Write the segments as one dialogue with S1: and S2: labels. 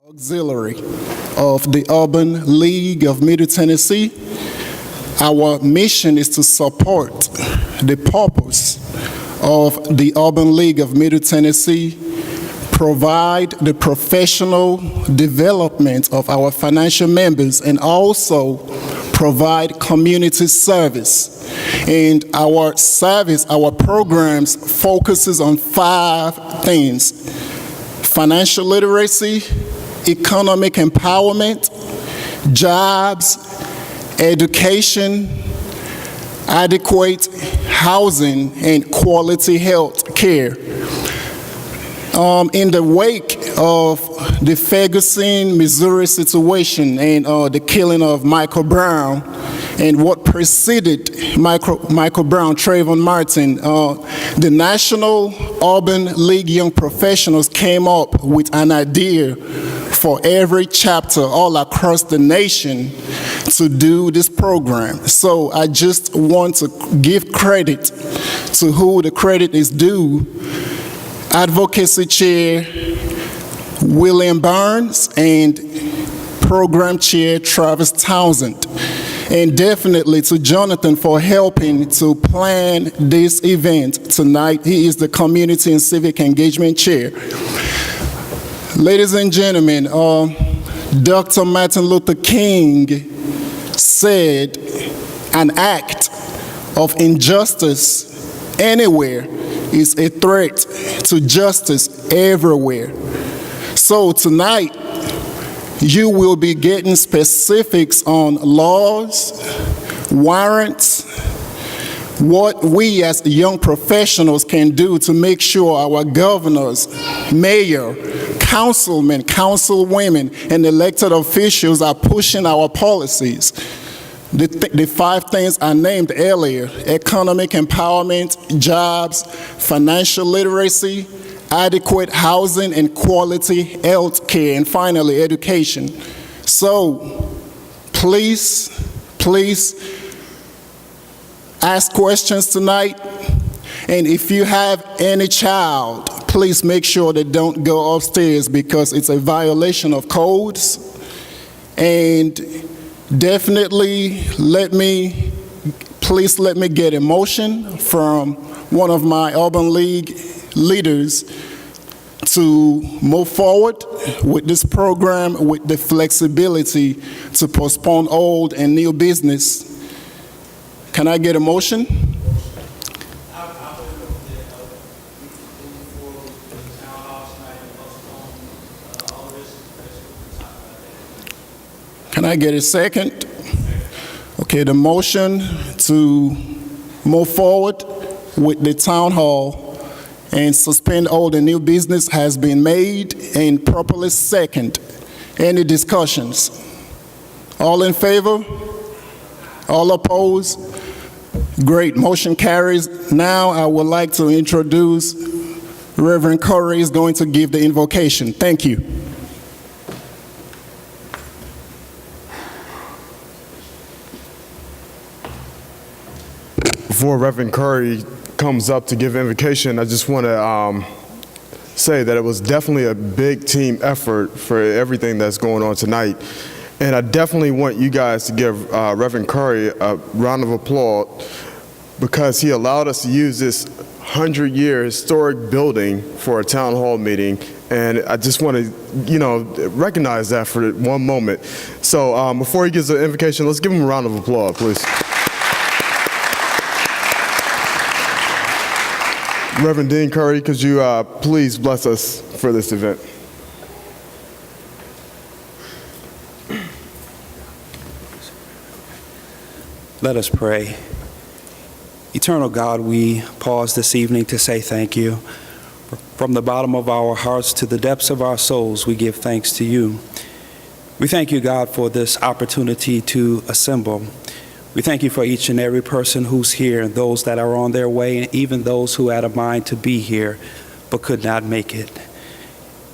S1: Auxiliary of the Urban League of Middle Tennessee. Our mission is to support the purpose of the Urban League of Middle Tennessee, provide the professional development of our financial members, and also provide community service. And our service, our programs focuses on 5 things: financial literacy, economic empowerment, jobs, education, adequate housing, and quality health care. In the wake of the Ferguson, Missouri situation and the killing of Michael Brown and what preceded Michael Brown, Trayvon Martin, the National Urban League Young Professionals came up with an idea for every chapter all across the nation to do this program. So I just want to give credit to who the credit is due. Advocacy Chair William Barnes and Program Chair Travis Townsend. And definitely to Jonathan for helping to plan this event tonight. He is the Community and Civic Engagement Chair. Ladies and gentlemen, Dr. Martin Luther King said an act of injustice anywhere is a threat to justice everywhere. So tonight, you will be getting specifics on laws, warrants, what we as young professionals can do to make sure our governors, mayor, councilmen, councilwomen, and elected officials are pushing our policies. The 5 things I named earlier: economic empowerment, jobs, financial literacy, adequate housing, and quality health care, and finally, education. So, please ask questions tonight, and if you have any child, please make sure they don't go upstairs because it's a violation of codes. And definitely please let me get a motion from one of my Urban League leaders to move forward with this program with the flexibility to postpone old and new business. Can I get a motion? Can I get a second? Okay, the motion to move forward with the town hall and suspend old and new business has been made and properly second. Any discussions? All in favor? All opposed? Great, motion carries. Now I would like to introduce Reverend Curry is going to give the invocation. Thank you.
S2: Before Reverend Curry comes up to give invocation, I just want to say that it was definitely a big team effort for everything that's going on tonight. And I definitely want you guys to give Reverend Curry a round of applause because he allowed us to use this 100-year historic building for a town hall meeting. And I just want to, recognize that for one moment. So before he gives the invocation, let's give him a round of applause, please. Reverend Dean Curry, could you please bless us for this event?
S3: Let us pray. Eternal God, we pause this evening to say thank you. From the bottom of our hearts to the depths of our souls, we give thanks to you. We thank you, God, for this opportunity to assemble. We thank you for each and every person who's here, and those that are on their way, and even those who had a mind to be here but could not make it.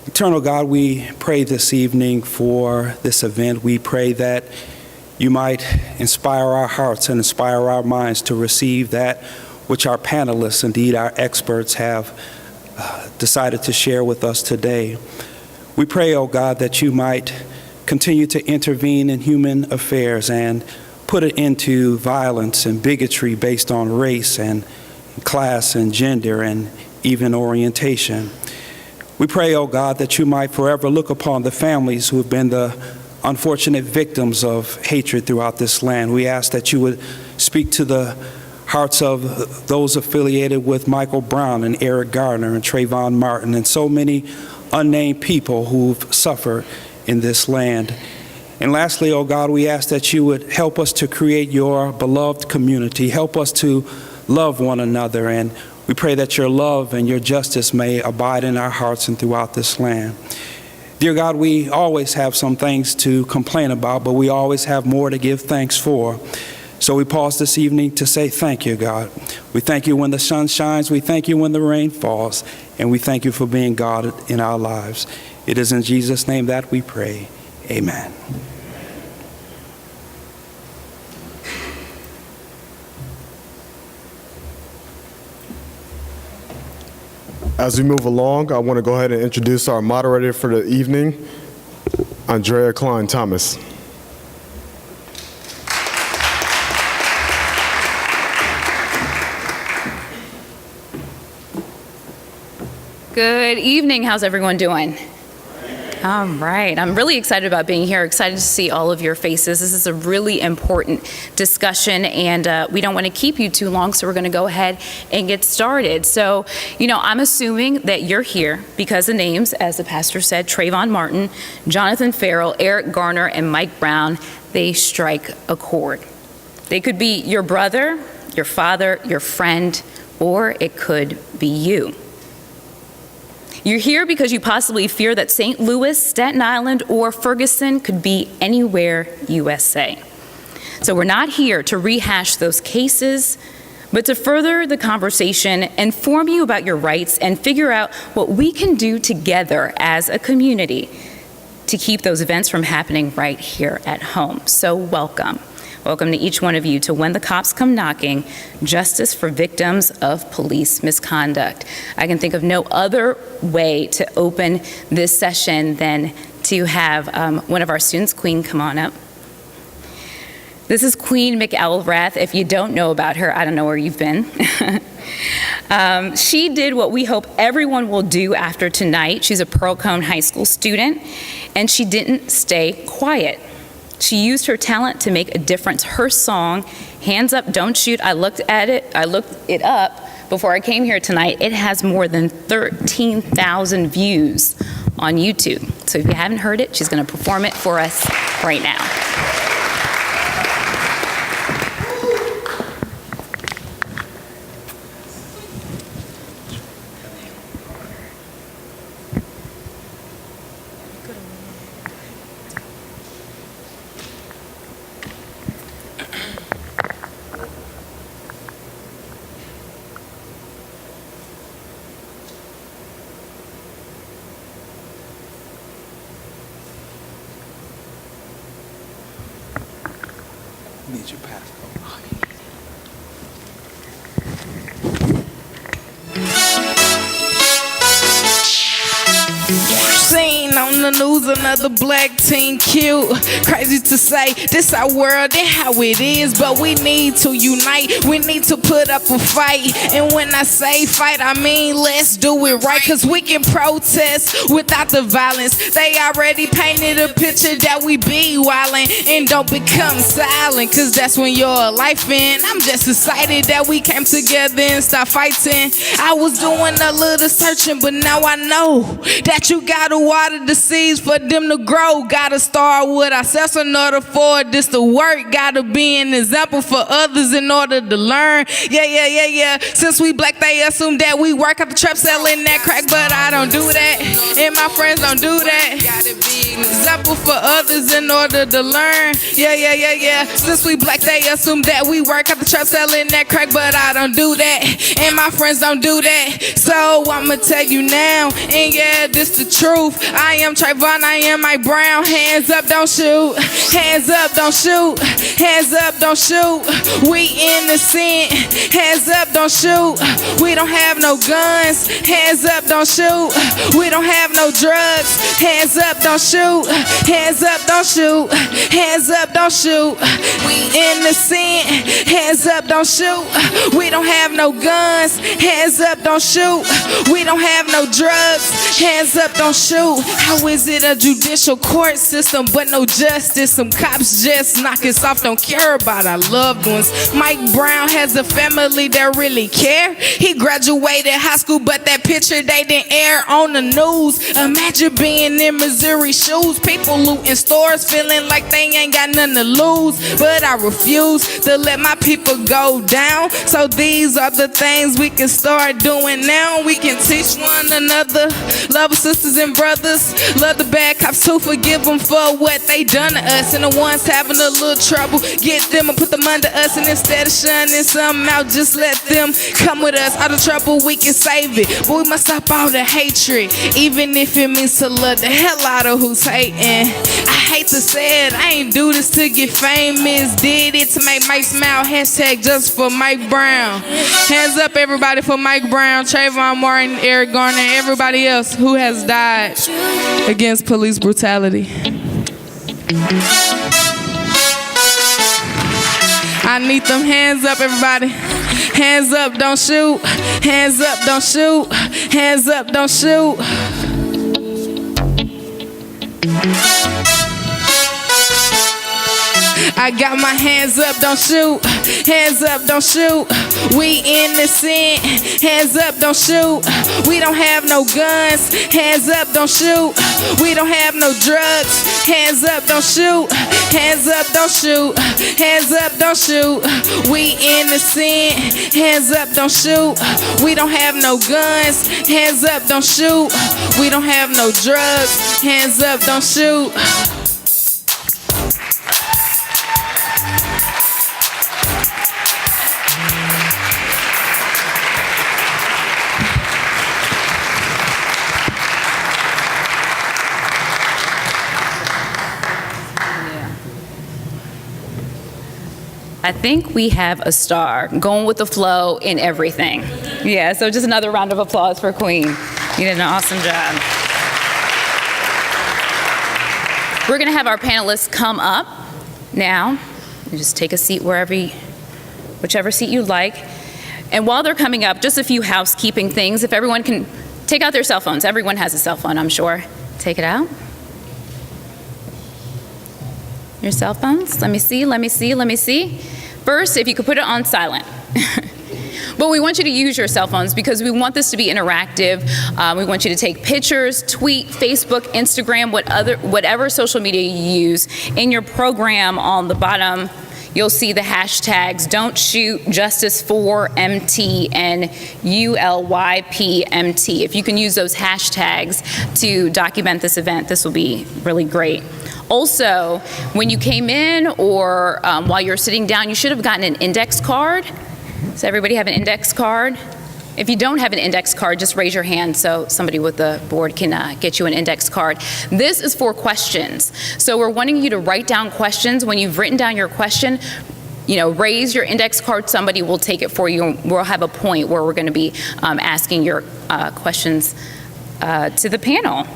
S3: Eternal God, we pray this evening for this event. We pray that you might inspire our hearts and inspire our minds to receive that which our panelists, indeed our experts, have decided to share with us today. We pray, oh God, that you might continue to intervene in human affairs and put an end to violence and bigotry based on race and class and gender and even orientation. We pray, oh God, that you might forever look upon the families who have been the unfortunate victims of hatred throughout this land. We ask that you would speak to the hearts of those affiliated with Michael Brown and Eric Garner and Trayvon Martin and so many unnamed people who've suffered in this land. And lastly, oh God, we ask that you would help us to create your beloved community. Help us to love one another, and we pray that your love and your justice may abide in our hearts and throughout this land. Dear God, we always have some things to complain about, but we always have more to give thanks for. So we pause this evening to say thank you, God. We thank you when the sun shines, we thank you when the rain falls, and we thank you for being God in our lives. It is in Jesus' name that we pray. Amen.
S2: As we move along, I want to go ahead and introduce our moderator for the evening, Andrea Klein-Thomas.
S4: Good evening. How's everyone doing? All right. I'm really excited about being here, excited to see all of your faces. This is a really important discussion, and we don't want to keep you too long, so we're going to go ahead and get started. So, I'm assuming that you're here because the names, as the pastor said, Trayvon Martin, Jonathan Farrell, Eric Garner, and Mike Brown, they strike a chord. They could be your brother, your father, your friend, or it could be you. You're here because you possibly fear that St. Louis, Staten Island, or Ferguson could be anywhere USA. So we're not here to rehash those cases, but to further the conversation, inform you about your rights, and figure out what we can do together as a community to keep those events from happening right here at home. So welcome. Welcome to each one of you to When the Cops Come Knocking, Justice for Victims of Police Misconduct. I can think of no other way to open this session than to have one of our students, Queen, come on up. This is Queen McElrath. If you don't know about her, I don't know where you've been. She did what we hope everyone will do after tonight. She's a Pearl-Cohn High School student, and she didn't stay quiet. She used her talent to make a difference. Her song, Hands Up, Don't Shoot, I looked it up before I came here tonight. It has more than 13,000 views on YouTube. So if you haven't heard it, she's going to perform it for us right now.
S3: Need your passport.
S5: Seen on the news another black teen killed. Crazy to say, this our world and how it is, but we need to unite. We need to put up a fight. And when I say fight, I mean let's do it right, cause we can protest without the violence. They already painted a picture that we be wildin', and don't become silent, cause that's when your life end. I'm just excited that we came together and stopped fighting. I was doing a little searching, but now I know that you gotta water the seeds for them to grow. Gotta start with ourselves in order for this to work. Gotta be an example for others in order to learn. Yeah. Since we black, they assume that we work at the trap selling that crack, but I don't do that, and my friends don't do that. Example for others in order to learn. Yeah. Since we black, they assume that we work at the trap selling that crack, but I don't do that, and my friends don't do that. So I'ma tell you now, and yeah, this the truth. I am Trayvon, I am Mike Brown. Hands up, don't shoot. Hands up, don't shoot. Hands up, don't shoot. We innocent. Hands up, don't shoot. We don't have no guns. Hands up, don't shoot. We don't have no drugs. Hands up, don't shoot. Hands up, don't shoot. Hands up, don't shoot. We innocent. Hands up, don't shoot. We don't have no guns. Hands up, don't shoot. We don't have no drugs. Hands up, don't shoot. How is it a judicial court system but no justice? Some cops just knock us off, don't care about our loved ones. Mike Brown has a family that really care. He graduated high school, but that picture they didn't air on the news. Imagine being in Missouri shoes, people looting stores, feeling like they ain't got nothing to lose. But I refuse to let my people go down. So these are the things we can start doing now. We can teach one another, love our sisters and brothers, love the bad cops too, forgive them for what they done to us. And the ones having a little trouble, get them and put them under us. And instead of shunning some out, just let them come with us. All the trouble, we can save it, but we must stop all the hatred, even if it means to love the hell out of who's hating. I hate to say it, I ain't do this to get famous, did it to make Mike smile. Hashtag just for Mike Brown. Hands up everybody for Mike Brown, Trayvon Martin, Eric Garner, and everybody else who has died against police brutality. I need them hands up, everybody. Hands up, don't shoot. Hands up, don't shoot. Hands up, don't shoot. I got my hands up, don't shoot. Hands up, don't shoot. We innocent. Hands up, don't shoot. We don't have no guns. Hands up, don't shoot. We don't have no drugs. Hands up, don't shoot. Hands up, don't shoot. Hands up, don't shoot. We innocent. Hands up, don't shoot. We don't have no guns. Hands up, don't shoot. We don't have no drugs. Hands up, don't shoot.
S4: I think we have a star, going with the flow in everything. Yeah, so just another round of applause for Queen. You did an awesome job. We're gonna have our panelists come up now. You just take a seat whichever seat you like. And while they're coming up, just a few housekeeping things. If everyone can take out their cell phones. Everyone has a cell phone, I'm sure. Take it out. Your cell phones? Let me see. First, if you could put it on silent. But we want you to use your cell phones because we want this to be interactive. We want you to take pictures, tweet, Facebook, Instagram, whatever social media you use. In your program on the bottom, you'll see the hashtags Don't Shoot, Justice for MT, and ULYPMT. If you can use those hashtags to document this event, this will be really great. Also, when you came in or while you're sitting down, you should have gotten an index card. Does everybody have an index card? If you don't have an index card, just raise your hand so somebody with the board can get you an index card. This is for questions. So we're wanting you to write down questions. When you've written down your question, raise your index card, somebody will take it for you. We'll have a point where we're gonna be asking your questions to the panel.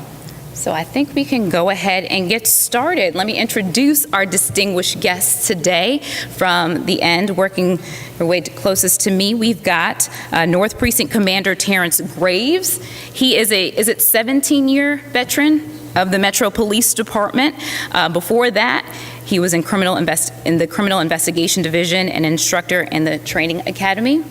S4: So I think we can go ahead and get started. Let me introduce our distinguished guests today. From the end, working their way closest to me, we've got North Precinct Commander Terrence Graves. He is a 17-year veteran of the Metro Police Department. Before that, he was in the Criminal Investigation Division and instructor in the Training Academy.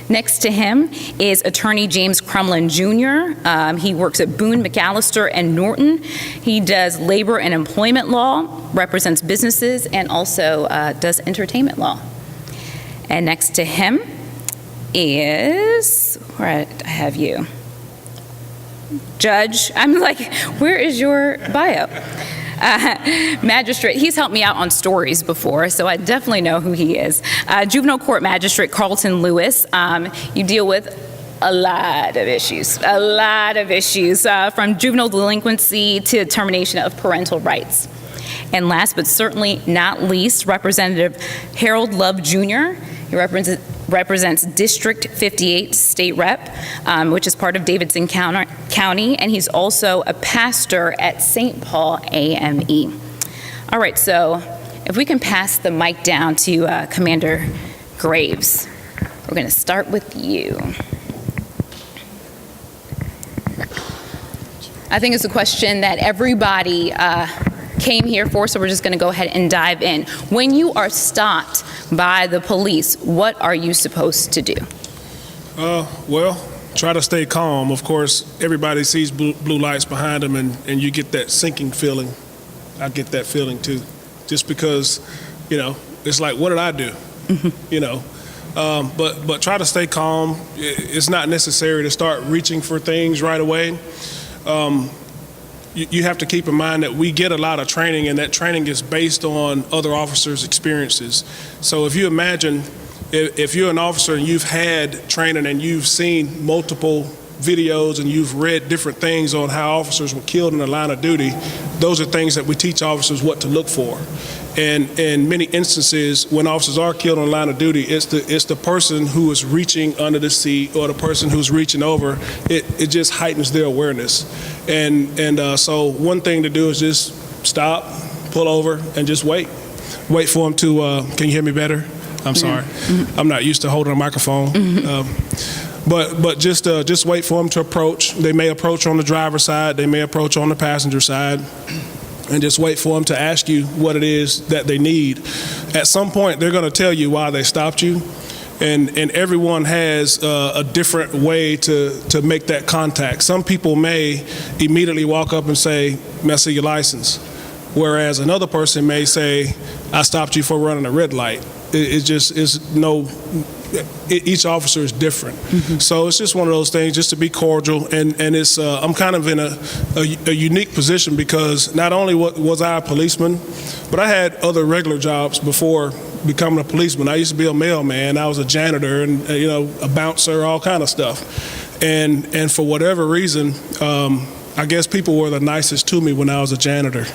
S4: Next to him is Attorney James Crumlin Jr. He works at Boone, McAllister, and Norton. He does labor and employment law, represents businesses, and also does entertainment law. And next to him is, where I have you? Judge, I'm like, where is your bio? Magistrate, he's helped me out on stories before, so I definitely know who he is. Juvenile Court Magistrate Carlton Lewis, you deal with a lot of issues, from juvenile delinquency to termination of parental rights. And last but certainly not least, Representative Harold Love Jr. He represents District 58 State Rep, which is part of Davidson County, and he's also a pastor at St. Paul AME. All right, so if we can pass the mic down to Commander Graves. We're going to start with you. I think it's a question that everybody came here for, so we're just going to go ahead and dive in. When you are stopped by the police, what are you supposed to do?
S6: Well, try to stay calm. Of course, everybody sees blue lights behind them, and you get that sinking feeling. I get that feeling too, just because, it's like, what did I do? But try to stay calm. It's not necessary to start reaching for things right away. You have to keep in mind that we get a lot of training, and that training is based on other officers' experiences. So if you imagine, if you're an officer and you've had training and you've seen multiple videos and you've read different things on how officers were killed in the line of duty, those are things that we teach officers what to look for. And in many instances, when officers are killed on the line of duty, it's the person who is reaching under the seat or the person who's reaching over. It just heightens their awareness. And so one thing to do is just stop, pull over, and just wait. Wait for them to, can you hear me better? I'm sorry. I'm not used to holding a microphone. But just wait for them to approach. They may approach on the driver's side. They may approach on the passenger side. And just wait for them to ask you what it is that they need. At some point, they're going to tell you why they stopped you. And everyone has a different way to make that contact. Some people may immediately walk up and say, "May I see your license?" Whereas another person may say, "I stopped you for running a red light." Each officer is different. So it's just one of those things, just to be cordial. And it's I'm kind of in a unique position because not only was I a policeman, but I had other regular jobs before becoming a policeman. I used to be a mailman. I was a janitor and a bouncer, all kind of stuff. And for whatever reason, I guess people were the nicest to me when I was a janitor.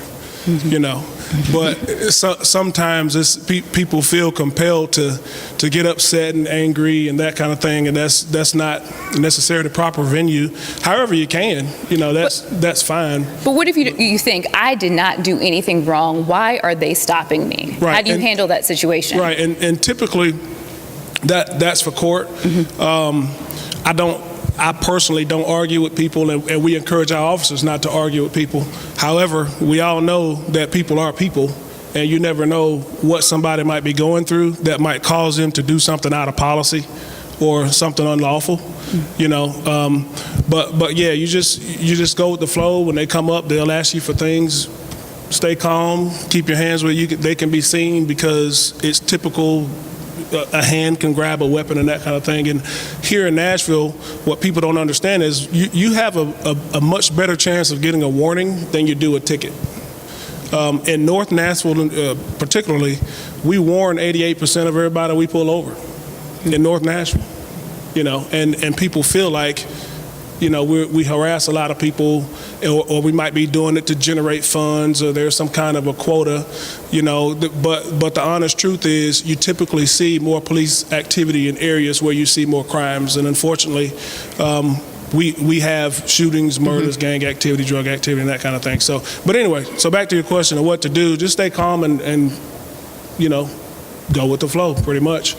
S6: But sometimes people feel compelled to get upset and angry and that kind of thing, and that's not necessarily the proper venue. However you can, that's fine. But
S4: what if you think, I did not do anything wrong, why are they stopping me? Right. How do you handle that situation?
S6: Right, and typically that's for court. I personally don't argue with people, and we encourage our officers not to argue with people. However, we all know that people are people, and you never know what somebody might be going through that might cause them to do something out of policy or something unlawful. But yeah, you just go with the flow. When they come up, they'll ask you for things. Stay calm, keep your hands where they can be seen, because it's typical. A hand can grab a weapon and that kind of thing. And here in Nashville, what people don't understand is you have a much better chance of getting a warning than you do a ticket. In North Nashville, particularly, we warn 88% of everybody we pull over in North Nashville. And people feel like, we harass a lot of people, or we might be doing it to generate funds, or there's some kind of a quota, but the honest truth is you typically see more police activity in areas where you see more crimes. And unfortunately, we have shootings, murders, gang activity, drug activity, and that kind of thing. So, but anyway, so back to your question of what to do, just stay calm and go with the flow pretty much.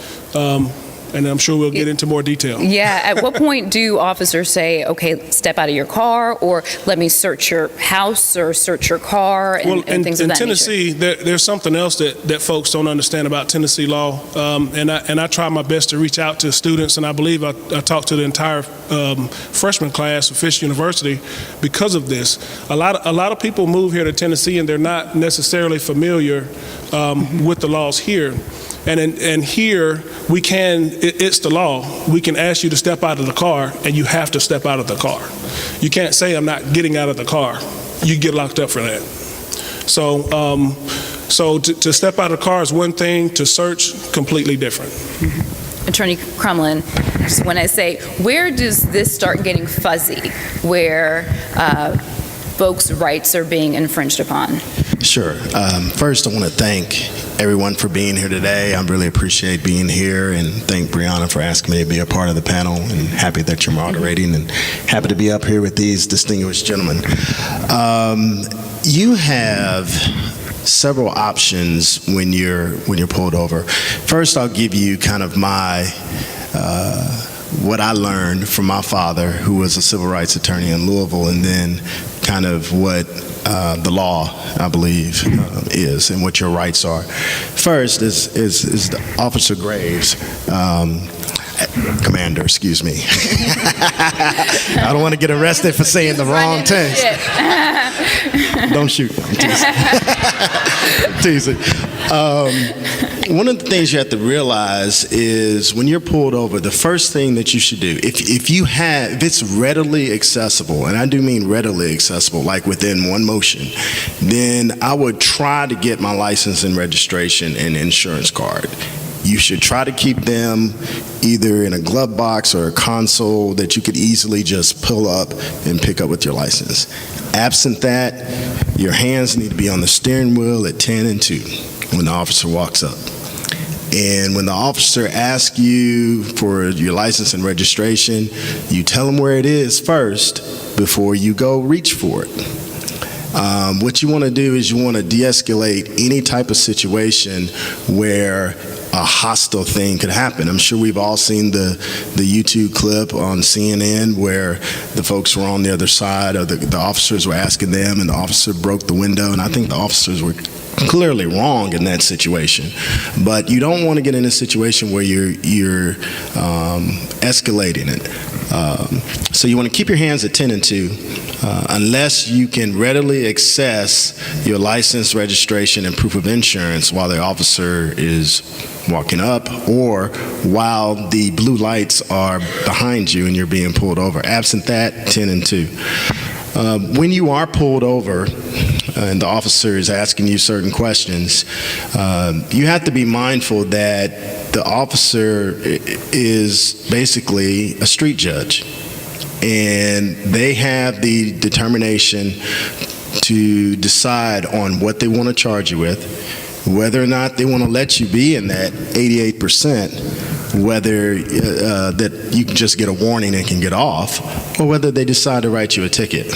S6: And I'm sure we'll get into more detail.
S4: Yeah, at what point do officers say, okay, step out of your car, or let me search your house or search your car, and things of that nature? In
S6: Tennessee, there's something else that folks don't understand about Tennessee law, and I try my best to reach out to students, and I believe I talked to the entire freshman class of Fisk University because of this. A lot of people move here to Tennessee, and they're not necessarily familiar with the laws here. And here, it's the law. We can ask you to step out of the car, and you have to step out of the car. You can't say, I'm not getting out of the car. You get locked up for that. So to step out of the car is one thing, to search, completely different.
S4: Attorney Crumlin, just when I say, where does this start getting fuzzy, where folks' rights are being infringed upon?
S7: Sure. First, I want to thank everyone for being here today. I really appreciate being here, and thank Brianna for asking me to be a part of the panel, and happy that you're moderating, and happy to be up here with these distinguished gentlemen. You have several options when you're pulled over. First, I'll give you kind of my what I learned from my father, who was a civil rights attorney in Louisville, and then kind of what the law, I believe, is, and what your rights are. First is the Officer Graves, Commander, excuse me. I don't want to get arrested for saying the wrong thing. Don't shoot. I'm teasing. One of the things you have to realize is when you're pulled over, the first thing that you should do, if it's readily accessible, and I do mean readily accessible, like within one motion, then I would try to get my license and registration and insurance card. You should try to keep them either in a glove box or a console that you could easily just pull up and pick up with your license. Absent that, your hands need to be on the steering wheel at 10 and 2 when the officer walks up. And when the officer asks you for your license and registration, you tell them where it is first before you go reach for it. What you want to do is you want to de-escalate any type of situation where a hostile thing could happen. I'm sure we've all seen the YouTube clip on CNN where the folks were on the other side, or the officers were asking them, and the officer broke the window, and I think the officers were clearly wrong in that situation. But you don't want to get in a situation where you're escalating it. So you want to keep your hands at 10 and 2 unless you can readily access your license, registration, and proof of insurance while the officer is walking up or while the blue lights are behind you and you're being pulled over. Absent that, 10 and 2. When you are pulled over and the officer is asking you certain questions, you have to be mindful that the officer is basically a street judge, and they have the determination to decide on what they want to charge you with, whether or not they want to let you be in that 88%, whether that you can just get a warning and can get off, or whether they decide to write you a ticket.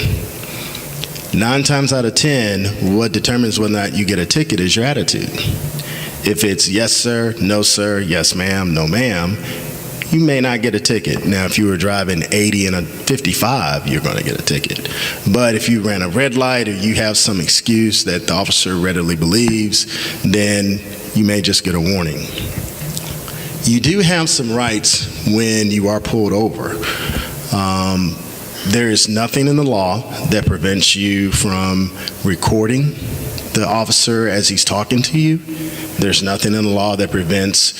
S7: 9 times out of 10, what determines whether or not you get a ticket is your attitude. If it's yes, sir, no, sir, yes, ma'am, no, ma'am, you may not get a ticket. Now, if you were driving 80 and a 55, you're going to get a ticket. But if you ran a red light or you have some excuse that the officer readily believes, then you may just get a warning. You do have some rights when you are pulled over. There is nothing in the law that prevents you from recording the officer as he's talking to you. There's nothing in the law that prevents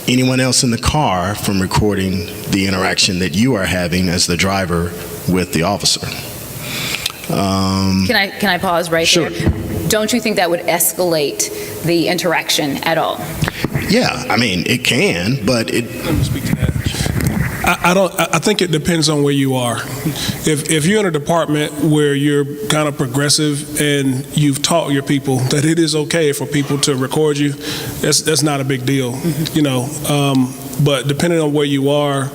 S7: anyone else in the car from recording the interaction that you are having as the driver with the officer.
S4: Can I pause right
S7: Sure.
S4: there? Don't you think that would escalate the interaction at all?
S7: Yeah, I mean, it can, but it...
S6: Let me speak to that. I think it depends on where you are. If you're in a department where you're kind of progressive and you've taught your people that it is okay for people to record you, that's not a big deal, you know. But depending on where you are,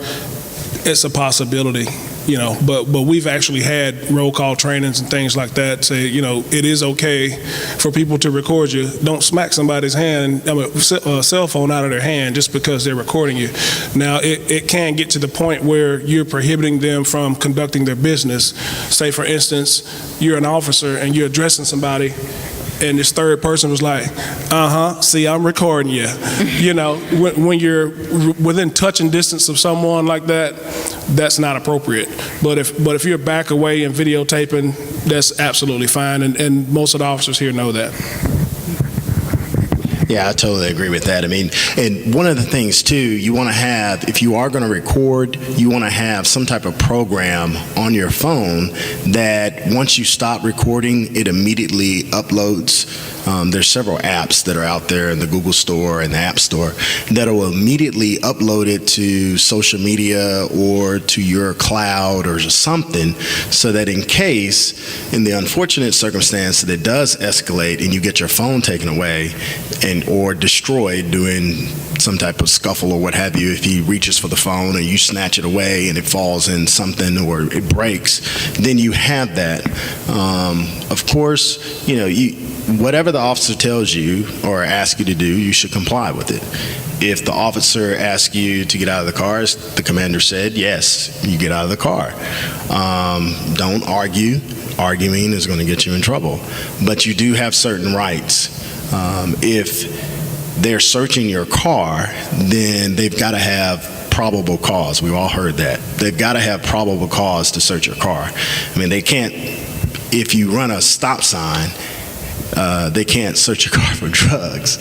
S6: it's a possibility. You know, but we've actually had roll call trainings and things like that say, you know, it is okay for people to record you. Don't smack somebody's hand, cell phone out of their hand just because they're recording you. Now, it can get to the point where you're prohibiting them from conducting their business. Say, for instance, you're an officer and you're addressing somebody, and this third person was like, see, I'm recording you. You know, when you're within touching distance of someone like that, that's not appropriate. But if you're back away and videotaping, that's absolutely fine, and most of the officers here know that.
S7: Yeah, I totally agree with that. I mean, and one of the things too, you want to have, if you are going to record, you want to have some type of program on your phone that once you stop recording, it immediately uploads. There's several apps that are out there in the Google Store and the App Store that will immediately upload it to social media or to your cloud or something, so that in case, in the unfortunate circumstance that it does escalate and you get your phone taken away and or destroyed doing some type of scuffle or what have you, if he reaches for the phone and you snatch it away and it falls in something or it breaks, then you have that. Of course, whatever the officer tells you or asks you to do, you should comply with it. If the officer asks you to get out of the car, as the commander said, yes, you get out of the car. Don't argue. Arguing is going to get you in trouble. But you do have certain rights. If they're searching your car, then they've got to have probable cause. We've all heard that. They've got to have probable cause to search your car. I mean, they can't, if you run a stop sign, they can't search your car for drugs.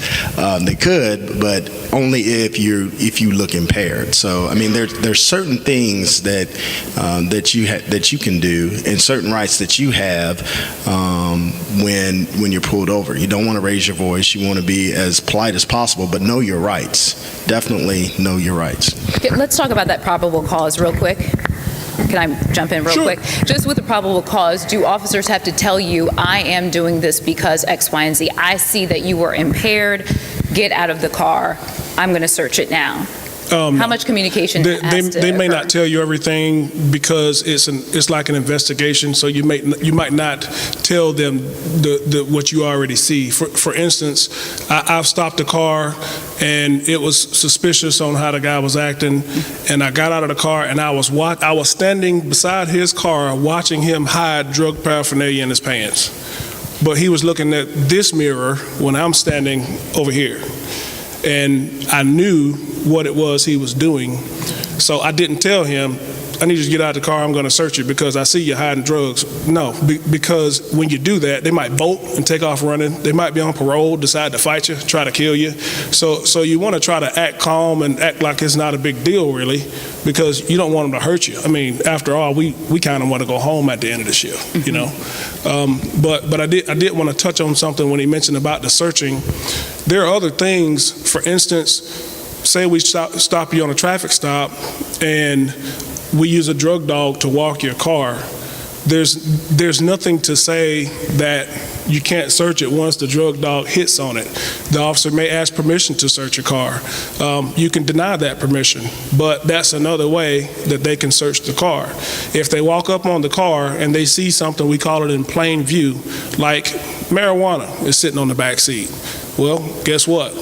S7: They could, but only if you look impaired. So I mean, there's certain things that you can do, and certain rights that you have when you're pulled over. You don't want to raise your voice. You want to be as polite as possible, but know your rights. Definitely know your rights.
S4: Okay, let's talk about that probable cause real quick. Can I jump in real quick? Just with the probable cause, do officers have to tell you, I am doing this because X, Y, and Z? I see that you were impaired. Get out of the car. I'm going to search it now. How much communication has to
S6: They may
S4: occur?
S6: not tell you everything because it's like an investigation, so you might not tell them what you already see. For instance, I've stopped a car and it was suspicious on how the guy was acting, and I got out of the car and I was standing beside his car watching him hide drug paraphernalia in his pants. But he was looking at this mirror when I'm standing over here. And I knew what it was he was doing. So I didn't tell him, I need you to get out of the car, I'm going to search it because I see you hiding drugs. No, because when you do that, they might bolt and take off running. They might be on parole, decide to fight you, try to kill you. So you want to try to act calm and act like it's not a big deal, really, because you don't want them to hurt you. I mean, after all, we kind of want to go home at the end of the shift, you know. But I did want to touch on something when he mentioned about the searching. There are other things. For instance, say we stop you on a traffic stop and we use a drug dog to walk your car. There's nothing to say that you can't search it once the drug dog hits on it. The officer may ask permission to search your car. You can deny that permission, but that's another way that they can search the car. If they walk up on the car and they see something, we call it in plain view, like marijuana is sitting on the back seat. Well, guess what?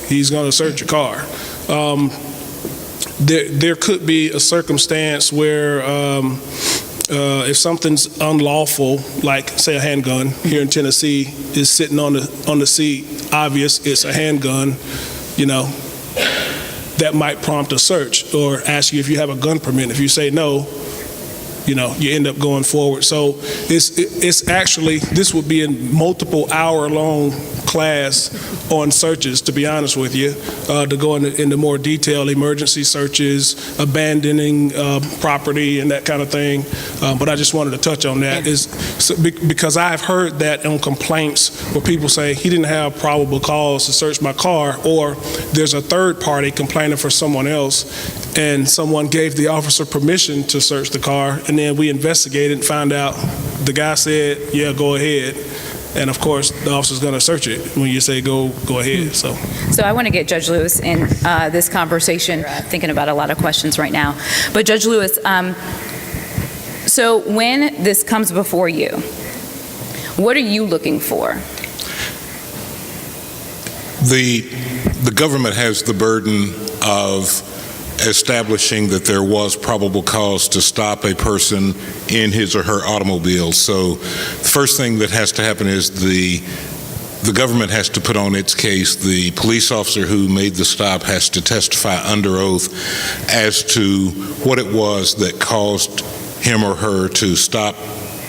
S6: He's going to search your car. There could be a circumstance where if something's unlawful, like say a handgun here in Tennessee is sitting on the seat, obvious it's a handgun, you know, that might prompt a search or ask you if you have a gun permit. If you say no, you know, you end up going forward. So it's actually, this would be a multiple hour-long class on searches, to be honest with you, to go into more detail, emergency searches, abandoning property and that kind of thing. But I just wanted to touch on that because I've heard that on complaints where people say he didn't have probable cause to search my car, or there's a third party complaining for someone else and someone gave the officer permission to search the car, and then we investigated and found out the guy said, yeah, go ahead. And of course, the officer's going to search it when you say go ahead. So
S4: I want to get Judge Lewis in this conversation. Thinking about a lot of questions right now. But Judge Lewis, so when this comes before you, what are you looking for?
S8: The government has the burden of establishing that there was probable cause to stop a person in his or her automobile. So the first thing that has to happen is the government has to put on its case. The police officer who made the stop has to testify under oath as to what it was that caused him or her to stop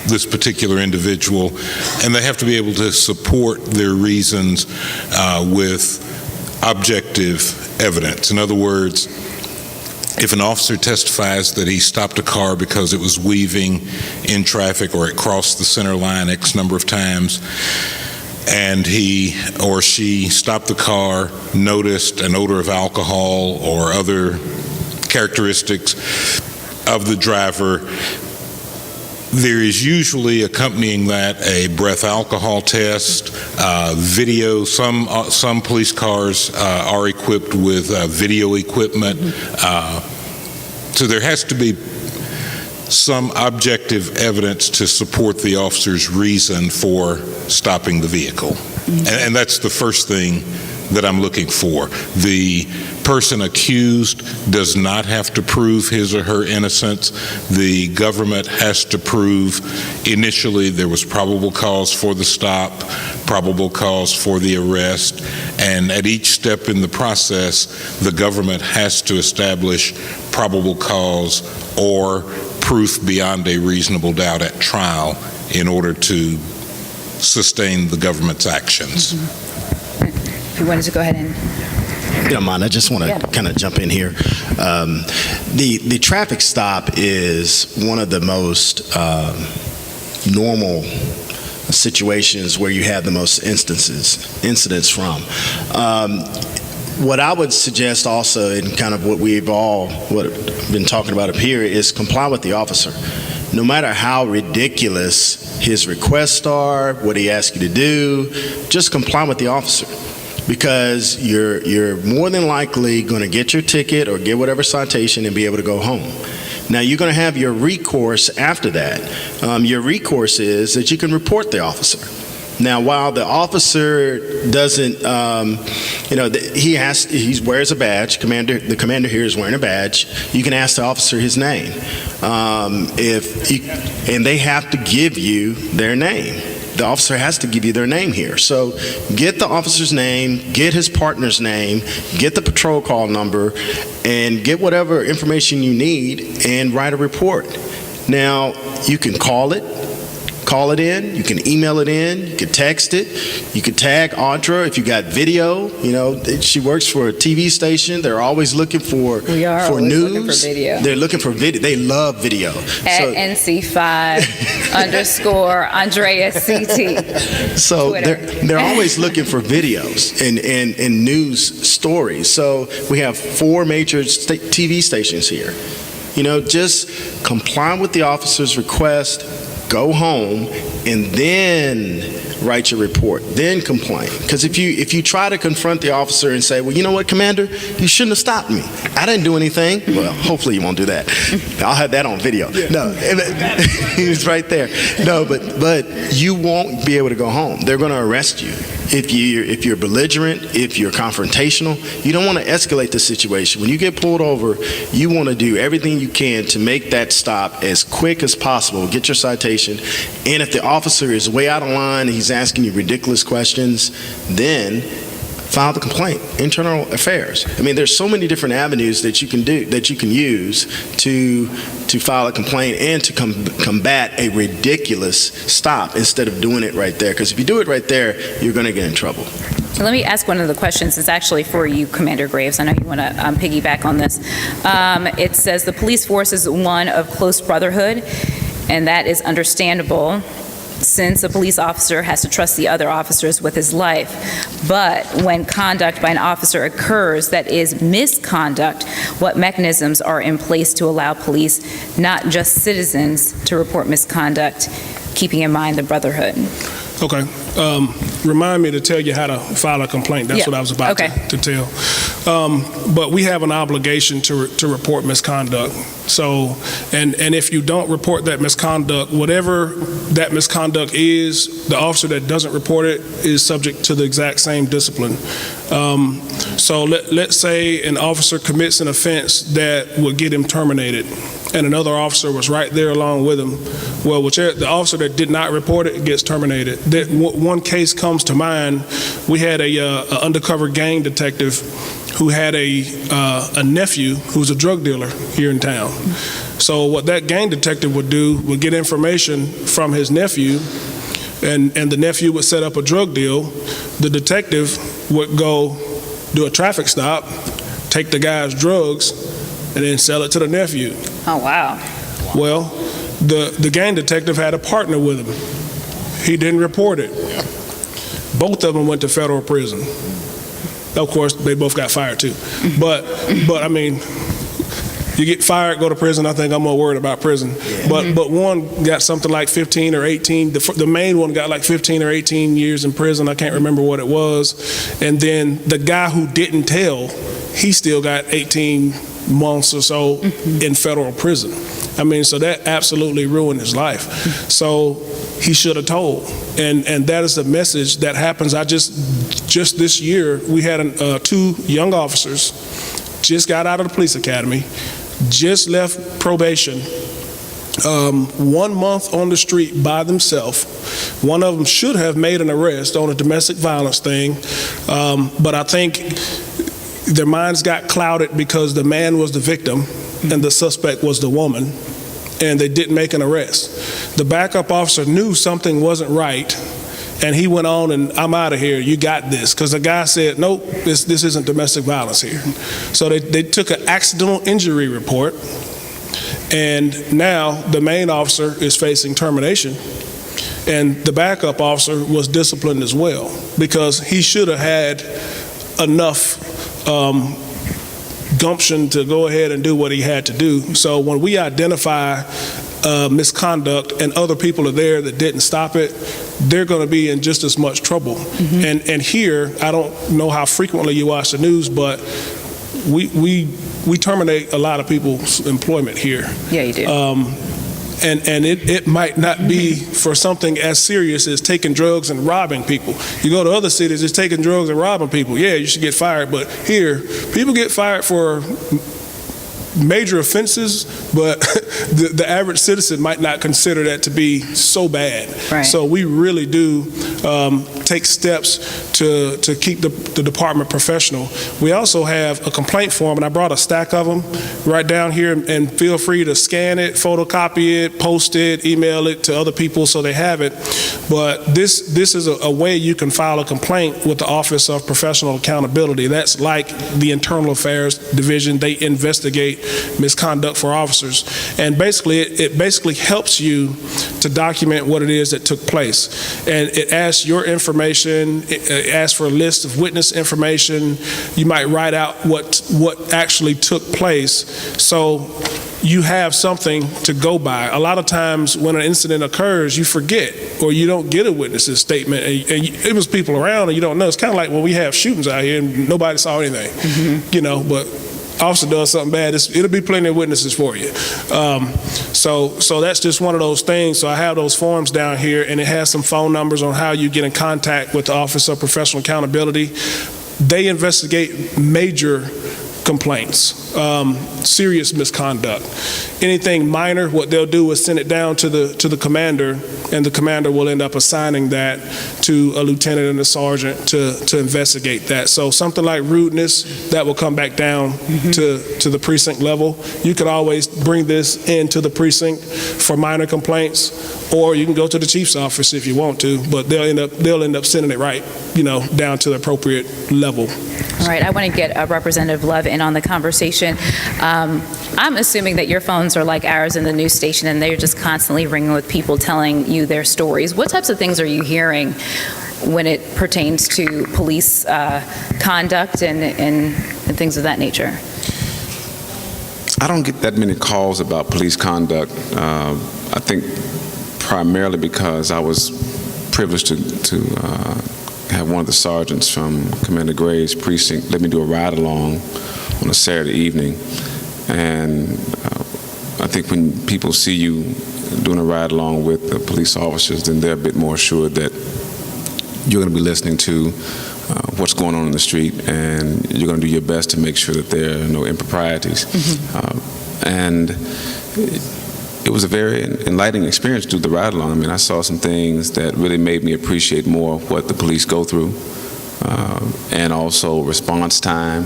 S8: this particular individual, and they have to be able to support their reasons with objective evidence. In other words, if an officer testifies that he stopped a car because it was weaving in traffic or it crossed the center line X number of times, and he or she stopped the car, noticed an odor of alcohol or other characteristics of the driver, there is usually accompanying that a breath alcohol test, video. Some police cars are equipped with video equipment. So there has to be some objective evidence to support the officer's reason for stopping the vehicle. And that's the first thing that I'm looking for. The person accused does not have to prove his or her innocence. The government has to prove initially there was probable cause for the stop, probable cause for the arrest, and at each step in the process, the government has to establish probable cause or proof beyond a reasonable doubt at trial in order to sustain the government's actions.
S4: If you wanted to go ahead and...
S7: You don't mind, I just want to kind of jump in here. The traffic stop is one of the most normal situations where you have the most incidents from. What I would suggest also, and kind of what we've all been talking about up here, is comply with the officer. No matter how ridiculous his requests are, what he asks you to do, just comply with the officer. Because you're more than likely going to get your ticket or get whatever citation and be able to go home. Now, you're going to have your recourse after that. Your recourse is that you can report the officer. Now, while the officer doesn't, he wears a badge. The commander here is wearing a badge. You can ask the officer his name, and they have to give you their name. The officer has to give you their name here. So get the officer's name, get his partner's name, get the patrol call number, and get whatever information you need and write a report. Now, you can call it in, you can email it in, you can text it, you can tag Audra if you got video. You know, she works for a TV station. They're always looking for news.
S4: Looking for video.
S7: They're looking for video. They love video.
S4: At NC5_AndreaCT.
S7: So
S4: Twitter.
S7: they're always looking for videos and news stories. So we have 4 major TV stations here. You know, just comply with the officer's request, go home, and then write your report, then complain. Because if you try to confront the officer and say, well, you know what, Commander, you shouldn't have stopped me. I didn't do anything. Well, hopefully you won't do that. I'll have that on video. No, he's right there. No, but you won't be able to go home. They're going to arrest you. If you're belligerent, if you're confrontational, you don't want to escalate the situation. When you get pulled over, you want to do everything you can to make that stop as quick as possible, get your citation, and if the officer is way out of line and he's asking you ridiculous questions, then file the complaint. Internal affairs. I mean, there's so many different avenues that you can use to file a complaint and to combat a ridiculous stop instead of doing it right there. Because if you do it right there, you're going to get in trouble.
S4: So let me ask one of the questions. It's actually for you, Commander Graves. I know you want to piggyback on this. It says the police force is one of close brotherhood, and that is understandable, since a police officer has to trust the other officers with his life. But when conduct by an officer occurs that is misconduct, what mechanisms are in place to allow police, not just citizens, to report misconduct, keeping in mind the brotherhood?
S6: Okay. Remind me to tell you how to file a complaint. That's what I was about to tell. But we have an obligation to report misconduct. So, and if you don't report that misconduct, whatever that misconduct is, the officer that doesn't report it is subject to the exact same discipline. So let's say an officer commits an offense that would get him terminated, and another officer was right there along with him. Well, the officer that did not report it gets terminated. One case comes to mind. We had a undercover gang detective who had a nephew who was a drug dealer here in town. So what that gang detective would do would get information from his nephew, and the nephew would set up a drug deal. The detective would go do a traffic stop, take the guy's drugs, and then sell it to the nephew.
S4: Oh, wow.
S6: Well, the gang detective had a partner with him. He didn't report it. Both of them went to federal prison. Of course, they both got fired too. But I mean, you get fired, go to prison. I think I'm more worried about prison. But one got something like 15 or 18. The main one got like 15 or 18 years in prison. I can't remember what it was. And then the guy who didn't tell, he still got 18 months or so in federal prison. I mean, so that absolutely ruined his life. So he should have told. And that is the message that happens. Just this year, we had 2 young officers, just got out of the police academy, just left probation, 1 month on the street by themselves. One of them should have made an arrest on a domestic violence thing, but I think their minds got clouded because the man was the victim and the suspect was the woman, and they didn't make an arrest. The backup officer knew something wasn't right, and he went on and, I'm out of here, you got this. Because the guy said, nope, this isn't domestic violence here. So they took an accidental injury report, and now the main officer is facing termination, and the backup officer was disciplined as well, because he should have had enough gumption to go ahead and do what he had to do. So when we identify misconduct and other people are there that didn't stop it, they're going to be in just as much trouble. And here, I don't know how frequently you watch the news, but we terminate a lot of people's employment here.
S4: Yeah, you do.
S6: And it might not be for something as serious as taking drugs and robbing people. You go to other cities, it's taking drugs and robbing people. Yeah, you should get fired. But here, people get fired for major offenses, but the average citizen might not consider that to be so bad.
S4: Right.
S6: So we really do take steps to keep the department professional. We also have a complaint form, and I brought a stack of them right down here, and feel free to scan it, photocopy it, post it, email it to other people so they have it. But this is a way you can file a complaint with the Office of Professional Accountability. That's like the Internal Affairs Division. They investigate misconduct for officers, and basically it basically helps you to document what it is that took place, and it asks your information, it asks for a list of witness information. You might write out what actually took place, so you have something to go by. A lot of times when an incident occurs, you forget, or you don't get a witness's statement, and it was people around and you don't know. It's kind of like when we have shootings out here and nobody saw anything, but officer does something bad, it'll be plenty of witnesses for you. So that's just one of those things. So I have those forms down here, and it has some phone numbers on how you get in contact with the Office of Professional Accountability. They investigate major complaints, serious misconduct. Anything minor, what they'll do is send it down to the commander, and the commander will end up assigning that to a lieutenant and a sergeant to investigate that. So something like rudeness, that will come back down to the precinct level. You can always bring this into the precinct for minor complaints, or you can go to the chief's office if you want to, but they'll end up sending it right, down to the appropriate level.
S4: All right, I want to get Representative Love in on the conversation. I'm assuming that your phones are like ours in the news station, and they're just constantly ringing with people telling you their stories. What types of things are you hearing when it pertains to police conduct and things of that nature?
S9: I don't get that many calls about police conduct. I think primarily because I was privileged to have one of the sergeants from Commander Gray's precinct let me do a ride-along on a Saturday evening. And I think when people see you doing a ride-along with the police officers, then they're a bit more assured that you're going to be listening to what's going on in the street, and you're going to do your best to make sure that there are no improprieties. And it was a very enlightening experience to do the ride-along. I mean, I saw some things that really made me appreciate more of what the police go through. and also response time,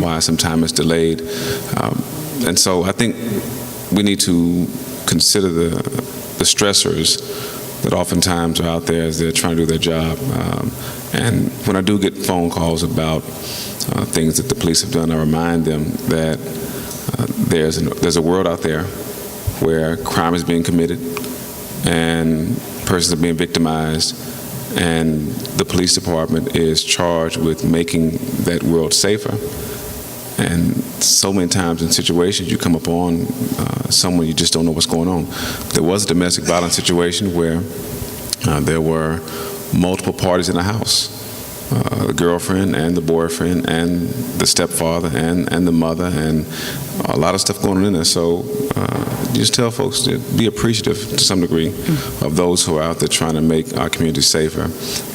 S9: why sometimes it's delayed. And so I think we need to consider the stressors that oftentimes are out there as they're trying to do their job. And when I do get phone calls about things that the police have done, I remind them that there's a world out there where crime is being committed and persons are being victimized, and the police department is charged with making that world safer. And so many times in situations you come upon someone, you just don't know what's going on. There was a domestic violence situation where there were multiple parties in the house, the girlfriend and the boyfriend and the stepfather and the mother, and a lot of stuff going on in there. So you just tell folks to be appreciative to some degree of those who are out there trying to make our community safer.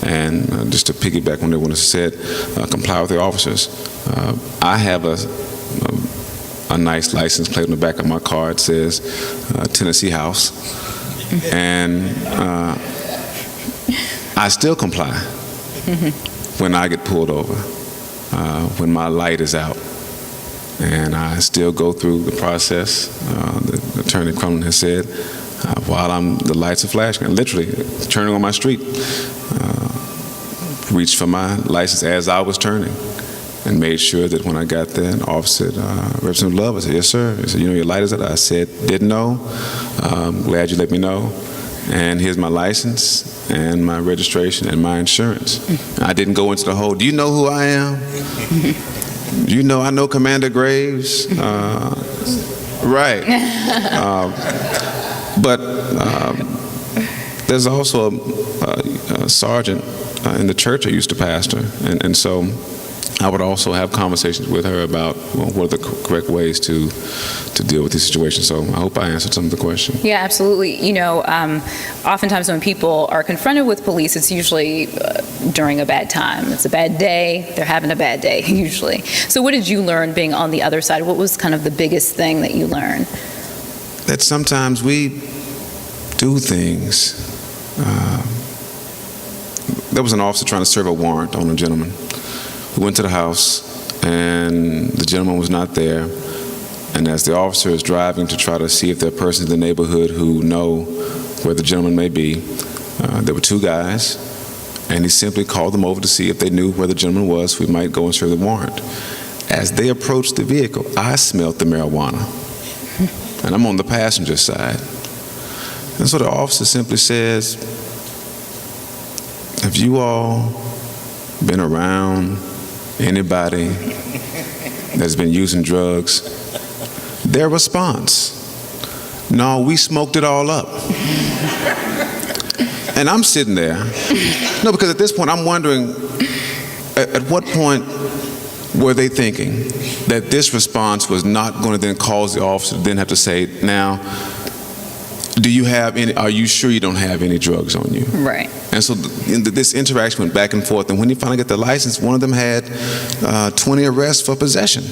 S9: And just to piggyback on what was said, comply with the officers. I have a nice license plate on the back of my car. It says Tennessee House, and I still comply when I get pulled over, when my light is out. And I still go through the process, the Attorney Crumlin has said, while the lights are flashing. And literally, turning on my street, reached for my license as I was turning and made sure that when I got there, an officer, Representative Love, I said, yes, sir. He said, you know, your light is out. I said, didn't know. Glad you let me know. And here's my license and my registration and my insurance. I didn't go into the whole, do you know who I am? You know, I know Commander Graves. Right. But there's also a sergeant in the church I used to pastor. And so I would also have conversations with her about what are the correct ways to deal with these situations. So I hope I answered some of the question.
S4: Yeah, absolutely. You know, oftentimes when people are confronted with police, it's usually during a bad time. It's a bad day. They're having a bad day, usually. So what did you learn being on the other side? What was kind of the biggest thing that you learned?
S9: That sometimes we do things. There was an officer trying to serve a warrant on a gentleman. We went to the house, and the gentleman was not there. And as the officer is driving to try to see if there are persons in the neighborhood who know where the gentleman may be, there were two guys, and he simply called them over to see if they knew where the gentleman was. We might go and serve the warrant. As they approached the vehicle, I smelled the marijuana, and I'm on the passenger side. And so the officer simply says, have you all been around anybody that's been using drugs? Their response, no, we smoked it all up. And I'm sitting there. No, because at this point I'm wondering, at what point were they thinking that this response was not going to then cause the officer to then have to say, now, do you have any, are you sure you don't have any drugs on you?
S4: Right.
S9: And so this interaction went back and forth, and when he finally got the license, one of them had 20 arrests for possession.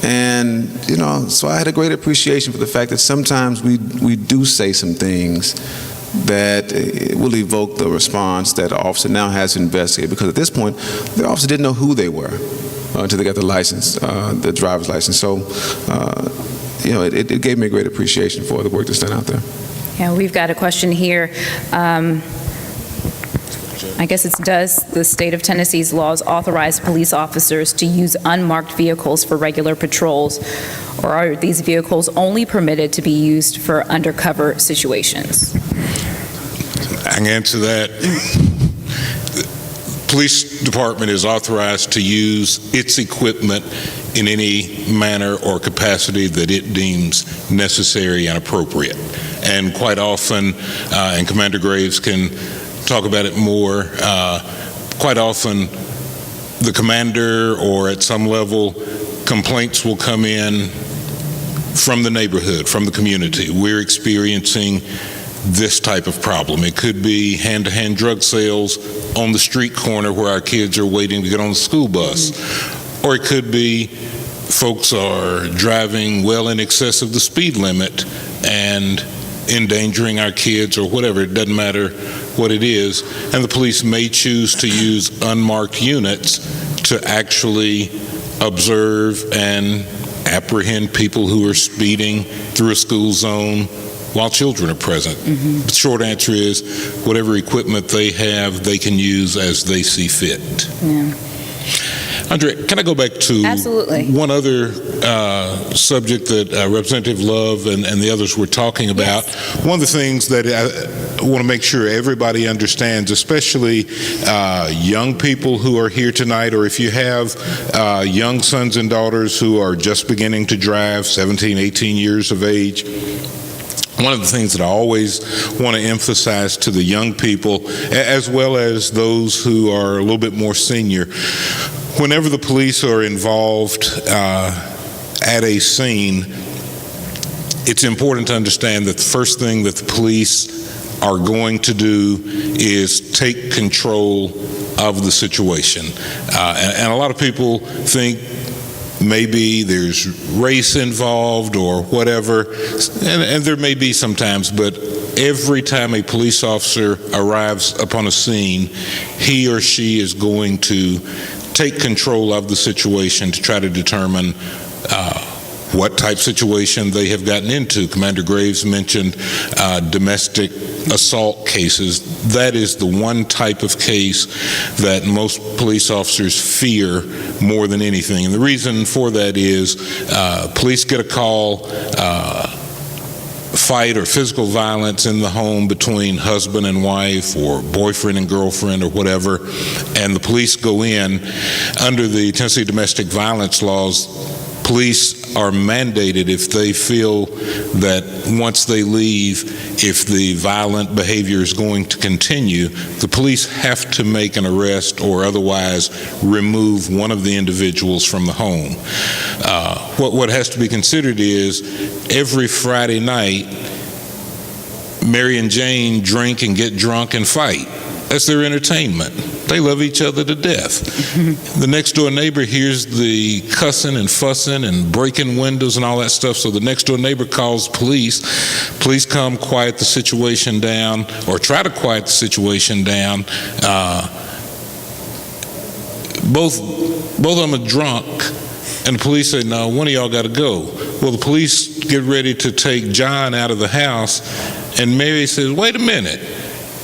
S9: And, you know, so I had a great appreciation for the fact that sometimes we do say some things that will evoke the response that the officer now has to investigate, because at this point, the officer didn't know who they were until they got the license, the driver's license. So, you know, it gave me a great appreciation for the work that's done out there.
S4: Yeah, we've got a question here. I guess it's, does the state of Tennessee's laws authorize police officers to use unmarked vehicles for regular patrols, or are these vehicles only permitted to be used for undercover situations?
S8: I can answer that. The police department is authorized to use its equipment in any manner or capacity that it deems necessary and appropriate. And quite often, and Commander Graves can talk about it more, quite often the commander or at some level, complaints will come in from the neighborhood, from the community. We're experiencing this type of problem. It could be hand-to-hand drug sales on the street corner where our kids are waiting to get on the school bus. Or it could be folks are driving well in excess of the speed limit, and endangering our kids or whatever. It doesn't matter what it is. And the police may choose to use unmarked units to actually observe and apprehend people who are speeding through a school zone while children are present. The short answer is whatever equipment they have, they can use as they see fit.
S4: Yeah.
S8: Andrea, can I go back to
S4: Absolutely.
S8: one other subject that Representative Love and the others were talking about?
S4: Yes.
S8: One of the things that I want to make sure everybody understands, especially young people who are here tonight, or if you have young sons and daughters who are just beginning to drive, 17, 18 years of age, one of the things that I always want to emphasize to the young people, as well as those who are a little bit more senior, whenever the police are involved at a scene, it's important to understand that the first thing that the police are going to do is take control of the situation. And a lot of people think maybe there's race involved or whatever, and there may be sometimes, but every time a police officer arrives upon a scene, he or she is going to take control of the situation to try to determine what type of situation they have gotten into. Commander Graves mentioned domestic assault cases. That is the one type of case that most police officers fear more than anything. And the reason for that is police get a call, fight or physical violence in the home between husband and wife or boyfriend and girlfriend or whatever, and the police go in. Under the Tennessee domestic violence laws, police are mandated, if they feel that once they leave, if the violent behavior is going to continue, the police have to make an arrest or otherwise remove one of the individuals from the home. What has to be considered is every Friday night, Mary and Jane drink and get drunk and fight. That's their entertainment. They love each other to death. The next door neighbor hears the cussing and fussing and breaking windows and all that stuff, so the next door neighbor calls police. Police come quiet the situation down, or try to quiet the situation down. Both of them are drunk, and the police say, no, one of y'all got to go. Well, the police get ready to take John out of the house, and Mary says, wait a minute.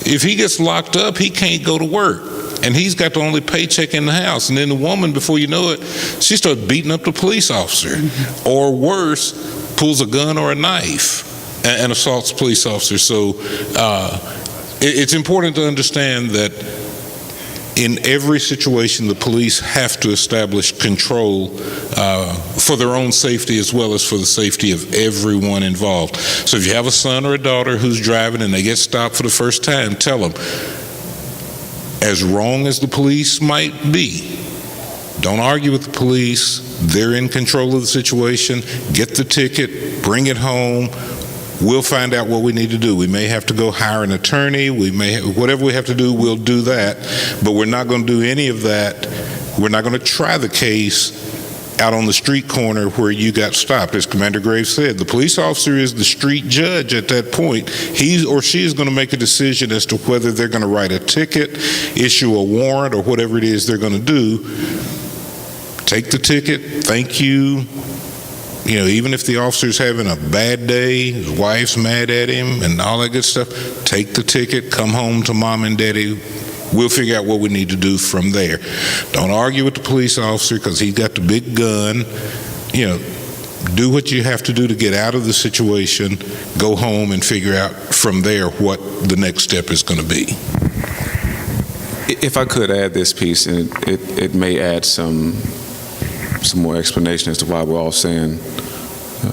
S8: If he gets locked up, he can't go to work, and he's got the only paycheck in the house. And then the woman, before you know it, she starts beating up the police officer, or worse, pulls a gun or a knife and assaults the police officer. So it's important to understand that in every situation, the police have to establish control for their own safety as well as for the safety of everyone involved. So if you have a son or a daughter who's driving and they get stopped for the first time, tell them, as wrong as the police might be, don't argue with the police. They're in control of the situation. Get the ticket, bring it home. We'll find out what we need to do. We may have to go hire an attorney. Whatever we have to do, we'll do that. But we're not going to do any of that. We're not going to try the case out on the street corner where you got stopped. As Commander Graves said, the police officer is the street judge at that point. He or she is going to make a decision as to whether they're going to write a ticket, issue a warrant, or whatever it is they're going to do. Take the ticket. Thank you. You know, even if the officer's having a bad day, his wife's mad at him and all that good stuff, take the ticket, come home to mom and daddy. We'll figure out what we need to do from there. Don't argue with the police officer because he's got the big gun. You know, do what you have to do to get out of the situation, go home and figure out from there what the next step is going to be.
S9: If I could add this piece, and it may add some more explanation as to why we're all saying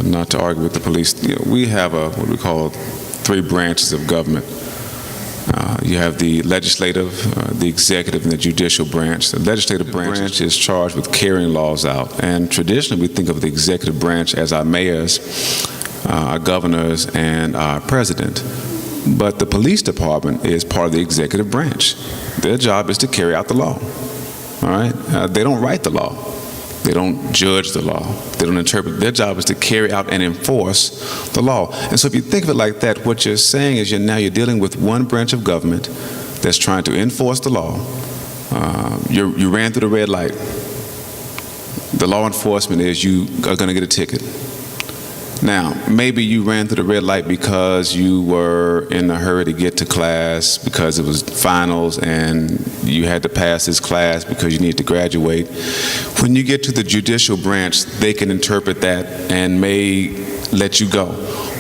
S9: not to argue with the police. You know, we have what we call 3 branches of government. You have the legislative, the executive, and the judicial branch. The legislative branch is charged with carrying laws out, and traditionally we think of the executive branch as our mayors, our governors, and our president. But the police department is part of the executive branch. Their job is to carry out the law. All right? They don't write the law. They don't judge the law. They don't interpret. Their job is to carry out and enforce the law. And so if you think of it like that, what you're saying is you're dealing with one branch of government that's trying to enforce the law. You ran through the red light. The law enforcement is you are going to get a ticket. Now, maybe you ran through the red light because you were in a hurry to get to class because it was finals and you had to pass this class because you need to graduate. When you get to the judicial branch, they can interpret that and may let you go.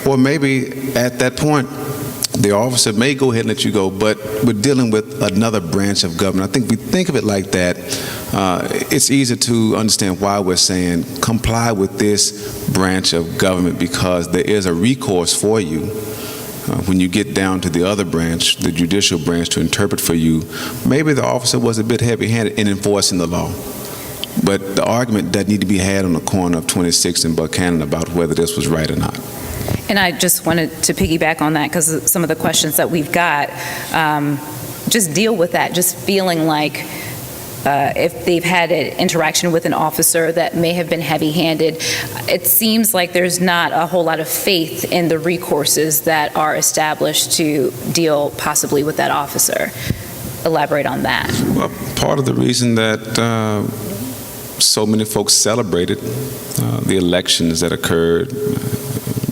S9: Or maybe at that point, the officer may go ahead and let you go, but we're dealing with another branch of government. I think we think of it like that. It's easy to understand why we're saying comply with this branch of government, because there is a recourse for you when you get down to the other branch, the judicial branch, to interpret for you. Maybe the officer was a bit heavy-handed in enforcing the law, but the argument doesn't need to be had on the corner of 26th and Buchanan about whether this was right or not.
S4: And I just wanted to piggyback on that because some of the questions that we've got just deal with that, just feeling like if they've had an interaction with an officer that may have been heavy-handed, it seems like there's not a whole lot of faith in the recourses that are established to deal possibly with that officer. Elaborate on that.
S9: Well, part of the reason that so many folks celebrated the elections that occurred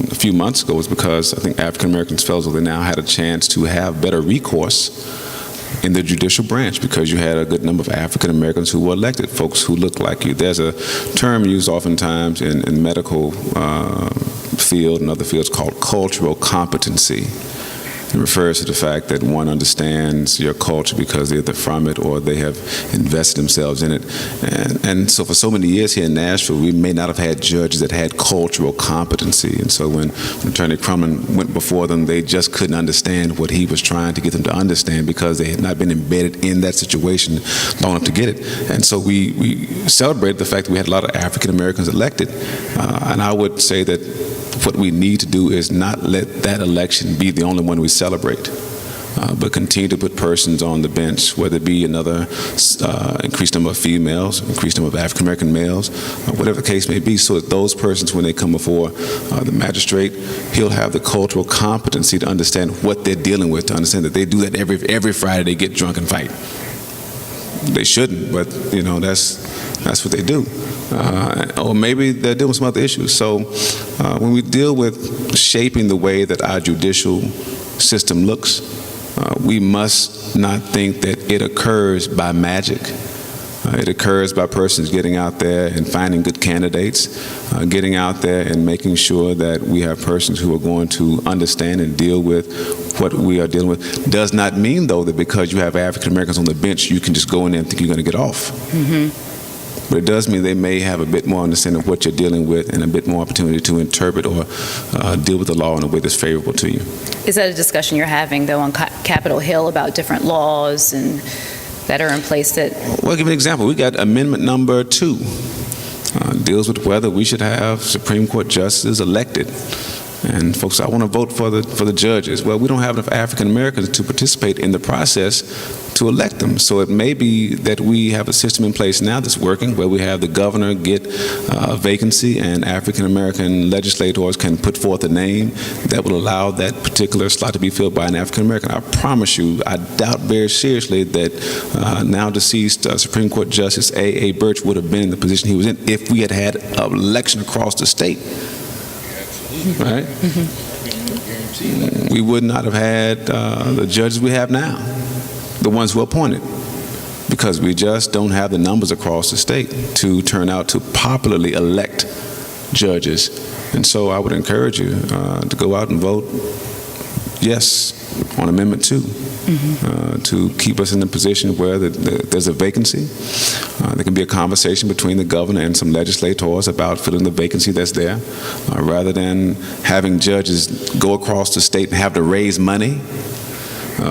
S9: a few months ago was because I think African Americans felt as though they now had a chance to have better recourse in the judicial branch because you had a good number of African Americans who were elected, folks who looked like you. There's a term used oftentimes in medical field and other fields called cultural competency. It refers to the fact that one understands your culture because they're either from it or they have invested themselves in it. And so for so many years here in Nashville, we may not have had judges that had cultural competency. And so when Attorney Crumlin went before them, they just couldn't understand what he was trying to get them to understand because they had not been embedded in that situation long enough to get it. And so we celebrated the fact that we had a lot of African Americans elected. And I would say that what we need to do is not let that election be the only one we celebrate, but continue to put persons on the bench, whether it be another increased number of females, increased number of African American males, whatever the case may be, so that those persons, when they come before the magistrate, he'll have the cultural competency to understand what they're dealing with, to understand that they do that every Friday they get drunk and fight. They shouldn't, but that's what they do. Or maybe they're dealing with some other issues. So when we deal with shaping the way that our judicial system looks, we must not think that it occurs by magic. It occurs by persons getting out there and finding good candidates, getting out there and making sure that we have persons who are going to understand and deal with what we are dealing with. Does not mean, though, that because you have African Americans on the bench, you can just go in there and think you're going to get off. Mm-hmm. But it does mean they may have a bit more understanding of what you're dealing with and a bit more opportunity to interpret or deal with the law in a way that's favorable to you. Is
S4: that a discussion you're having, though, on Capitol Hill about different laws and that are in place that...
S9: Well, I'll give you an example. We got amendment number 2. Deals with whether we should have Supreme Court justices elected. And folks, I want to vote for the judges. Well, we don't have enough African Americans to participate in the process to elect them. So it may be that we have a system in place now that's working where we have the governor get a vacancy and African American legislators can put forth a name that will allow that particular slot to be filled by an African American. I promise you, I doubt very seriously that now deceased Supreme Court Justice A.A. Birch would have been in the position he was in if we had had an election across the state. Right? Mm-hmm. We would not have had the judges we have now, the ones who are appointed, because we just don't have the numbers across the state to turn out to popularly elect judges. And so I would encourage you to go out and vote yes on Amendment 2, to keep us in a position where there's a vacancy. There can be a conversation between the governor and some legislators about filling the vacancy that's there, rather than having judges go across the state and have to raise money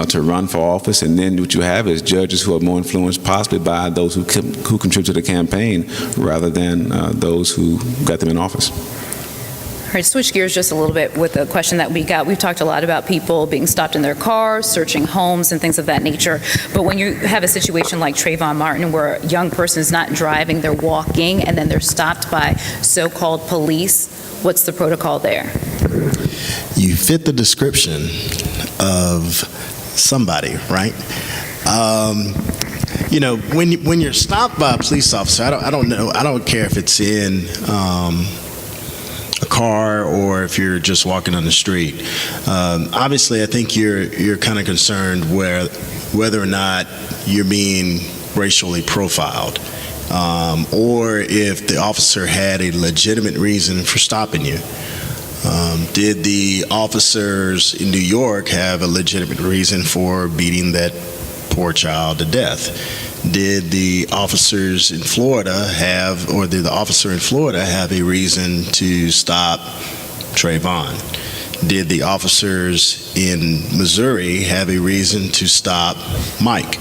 S9: to run for office, and then what you have is judges who are more influenced possibly by those who contribute to the campaign rather than those who got them in office.
S4: All right, switch gears just a little bit with the question that we got. We've talked a lot about people being stopped in their cars, searching homes, and things of that nature. But when you have a situation like Trayvon Martin, where a young person is not driving, they're walking, and then they're stopped by so-called police, what's the protocol there?
S7: You fit the description of somebody, right? When you're stopped by a police officer, I don't know. I don't care if it's in a car or if you're just walking on the street. Obviously, I think you're kind of concerned whether or not you're being racially profiled, or if the officer had a legitimate reason for stopping you. Did the officers in New York have a legitimate reason for beating that poor child to death? Did the officers in Florida did the officer in Florida have a reason to stop Trayvon? Did the officers in Missouri have a reason to stop Mike?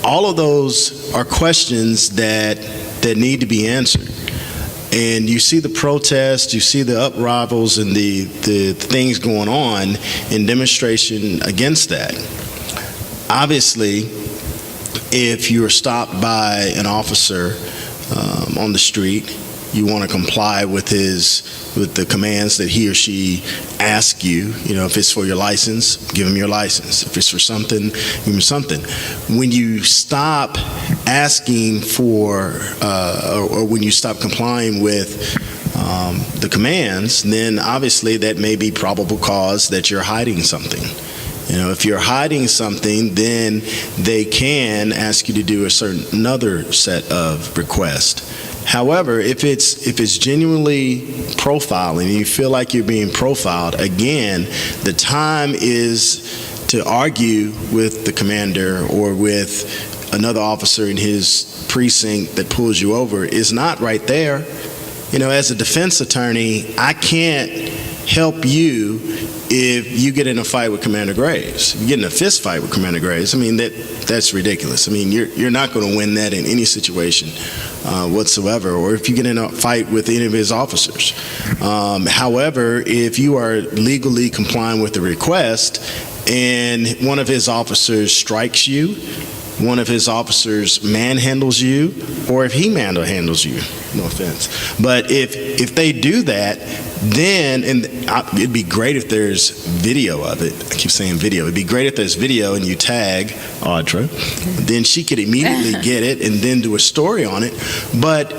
S7: All of those are questions that need to be answered. And you see the protests, you see the uprisals and the things going on in demonstration against that. Obviously, if you're stopped by an officer on the street, you want to comply with the commands that he or she asks you. If it's for your license, give him your license. If it's for something, give him something. When you stop asking for, or when you stop complying with the commands, then obviously that may be probable cause that you're hiding something. If you're hiding something, then they can ask you to do another set of requests. However, if it's genuinely profiling, and you feel like you're being profiled, again, the time is to argue with the commander or with another officer in his precinct that pulls you over is not right there. As a defense attorney, I can't help you if you get in a fight with Commander Graves. You get in a fist fight with Commander Graves, that's ridiculous. You're not going to win that in any situation whatsoever, or if you get in a fight with any of his officers. However, if you are legally complying with the request and one of his officers strikes you, one of his officers manhandles you, or if he manhandles you, no offense. But if they do that, then, and it'd be great if there's video of it. I keep saying video. It'd be great if there's video and you tag Audra. Then she could immediately get it and then do a story on it. But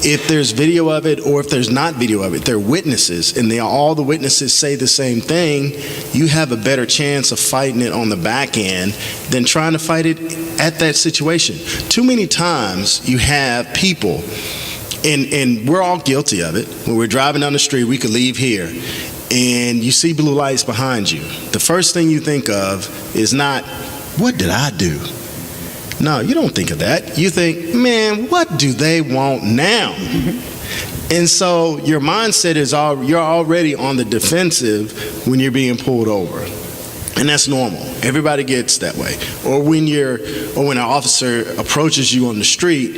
S7: if there's video of it or if there's not video of it, they're witnesses, and all the witnesses say the same thing, you have a better chance of fighting it on the back end than trying to fight it at that situation. Too many times you have people, and we're all guilty of it. When we're driving down the street, we could leave here, and you see blue lights behind you. The first thing you think of is not, what did I do? No, you don't think of that. You think, man, what do they want now? And so your mindset is you're already on the defensive when you're being pulled over. And that's normal. Everybody gets that way. Or when an officer approaches you on the street,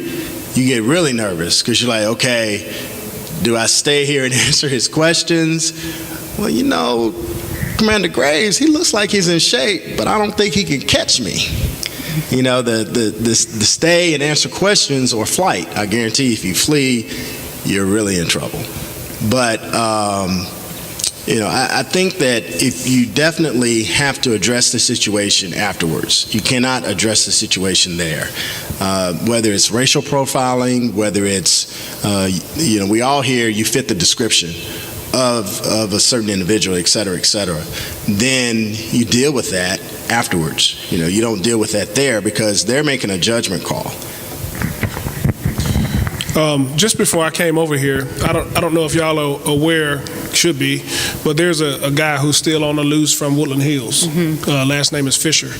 S7: you get really nervous because you're like, okay, do I stay here and answer his questions? Well, Commander Graves, he looks like he's in shape, but I don't think he can catch me. The stay and answer questions or flight. I guarantee if you flee, you're really in trouble. But I think that if you definitely have to address the situation afterwards. You cannot address the situation there. Whether it's racial profiling, whether it's, we all hear you fit the description of a certain individual, et cetera, then you deal with that afterwards. You don't deal with that there because they're making a judgment call.
S6: Just before I came over here, I don't know if y'all are aware, should be, but there's a guy who's still on the loose from Woodland Hills. Last name is Fisher.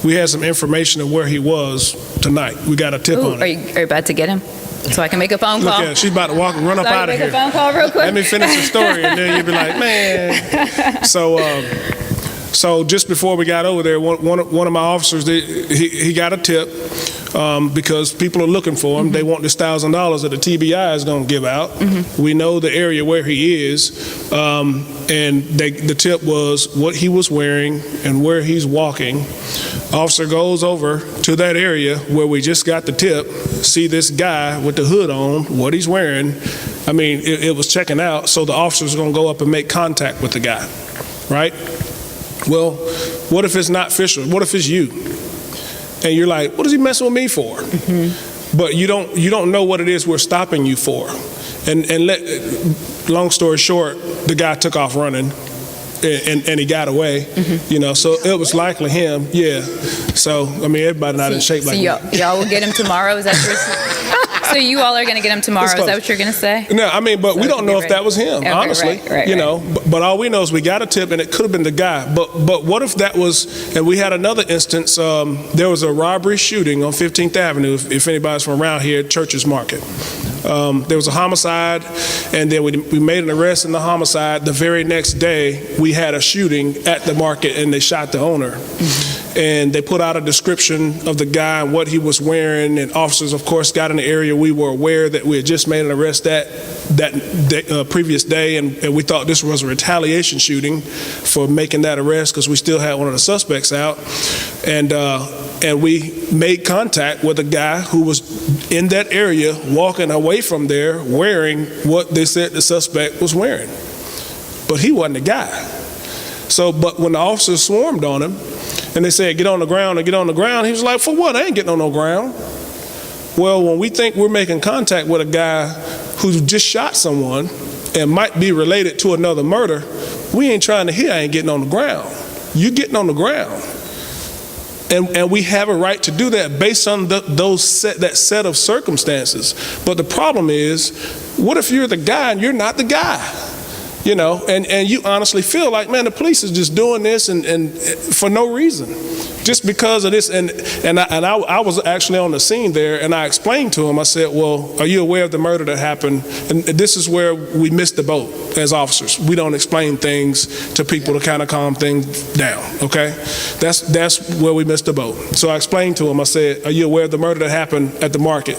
S6: We had some information of where he was tonight. We got a tip on it.
S4: Are you about to get him? So I can make a phone call?
S6: Look at her. She's about to run up out of here.
S4: Make a phone call real quick?
S6: Let me finish the story, and then you'll be like, man. So just before we got over there, one of my officers, he got a tip because people are looking for him. They want this $1,000 that the TBI is going to give out. We know the area where he is, and the tip was what he was wearing and where he's walking. Officer goes over to that area where we just got the tip, see this guy with the hood on, what he's wearing. I mean, it was checking out, so the officer's going to go up and make contact with the guy, right? Well, what if it's not Fisher? What if it's you? And you're like, what is he messing with me for? But you don't know what it is we're stopping you for. And long story short, the guy took off running. And he got away, so it was likely him, yeah. So, I mean, everybody not in shape like that.
S4: Y'all will get him tomorrow? Is that so you all are going to get him tomorrow? Is that what you're going to say?
S6: No, I mean, but we don't know if that was him, honestly. Right. But all we know is we got a tip, and it could have been the guy. But what if that was, and we had another instance, there was a robbery shooting on 15th Avenue, if anybody's from around here, Church's Market. There was a homicide, and then we made an arrest in the homicide. The very next day, we had a shooting at the market, and they shot the owner. And they put out a description of the guy and what he was wearing, and officers, of course, got in the area. We were aware that we had just made an arrest that previous day, and we thought this was a retaliation shooting for making that arrest because we still had one of the suspects out. And we made contact with a guy who was in that area, walking away from there, wearing what they said the suspect was wearing. But he wasn't the guy. So, but when the officers swarmed on him, and they said, get on the ground and get on the ground, he was like, for what? I ain't getting on no ground. Well, when we think we're making contact with a guy who just shot someone and might be related to another murder, we ain't trying to hear I ain't getting on the ground. You getting on the ground. And we have a right to do that based on that set of circumstances. But the problem is, what if you're the guy and you're not the guy? And you honestly feel like, man, the police is just doing this and for no reason, just because of this. And I was actually on the scene there, and I explained to him. I said, well, are you aware of the murder that happened? And this is where we missed the boat as officers. We don't explain things to people to kind of calm things down. Okay, that's where we missed the boat. So I explained to him. I said, are you aware of the murder that happened at the market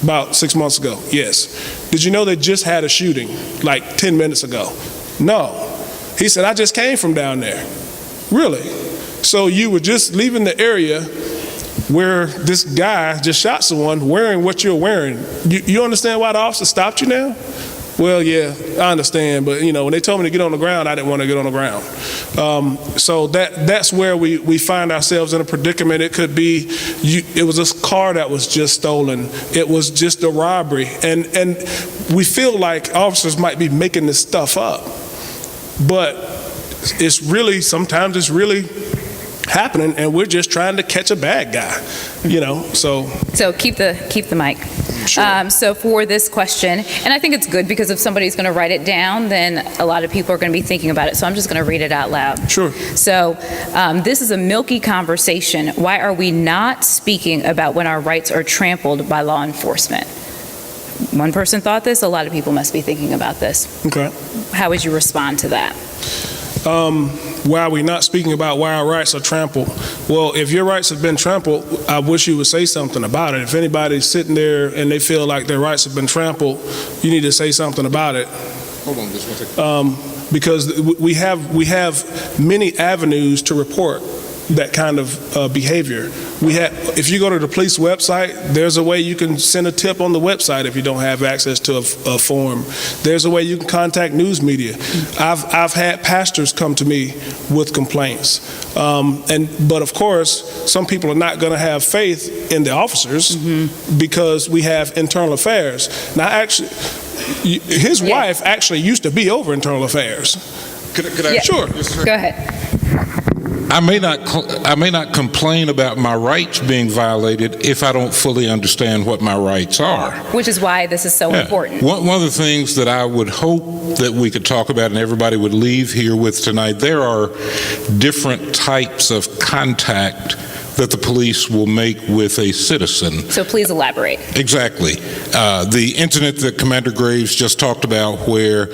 S6: about 6 months ago? Yes. Did you know they just had a shooting like 10 minutes ago? No. He said, I just came from down there. Really? So you were just leaving the area where this guy just shot someone wearing what you're wearing. You understand why the officer stopped you now? Well, yeah, I understand, but when they told me to get on the ground, I didn't want to get on the ground. So that's where we find ourselves in a predicament. It could be, it was a car that was just stolen. It was just a robbery. And we feel like officers might be making this stuff up. But sometimes it's really happening, and we're just trying to catch a bad guy, so.
S4: So keep the mic.
S6: Sure.
S4: So for this question, and I think it's good because if somebody's going to write it down, then a lot of people are going to be thinking about it. So I'm just going to read it out loud.
S6: Sure.
S4: So this is a milky conversation. Why are we not speaking about when our rights are trampled by law enforcement? One person thought this. A lot of people must be thinking about this.
S6: Okay.
S4: How would you respond to that?
S6: Why are we not speaking about why our rights are trampled? Well, if your rights have been trampled, I wish you would say something about it. If anybody's sitting there and they feel like their rights have been trampled, you need to say something about it.
S8: Hold on just 1 second.
S6: Because we have many avenues to report that kind of behavior. If you go to the police website, there's a way you can send a tip on the website if you don't have access to a form. There's a way you can contact news media. I've had pastors come to me with complaints. But of course, some people are not going to have faith in the officers because we have internal affairs. Now, actually, his wife actually used to be over internal affairs.
S8: Could I?
S4: Yeah.
S6: Sure.
S4: Go ahead.
S8: I may not complain about my rights being violated if I don't fully understand what my rights are.
S4: Which is why this is so important.
S8: One of the things that I would hope that we could talk about and everybody would leave here with tonight, there are different types of contact that the police will make with a citizen.
S4: So please elaborate.
S8: Exactly. The incident that Commander Graves just talked about where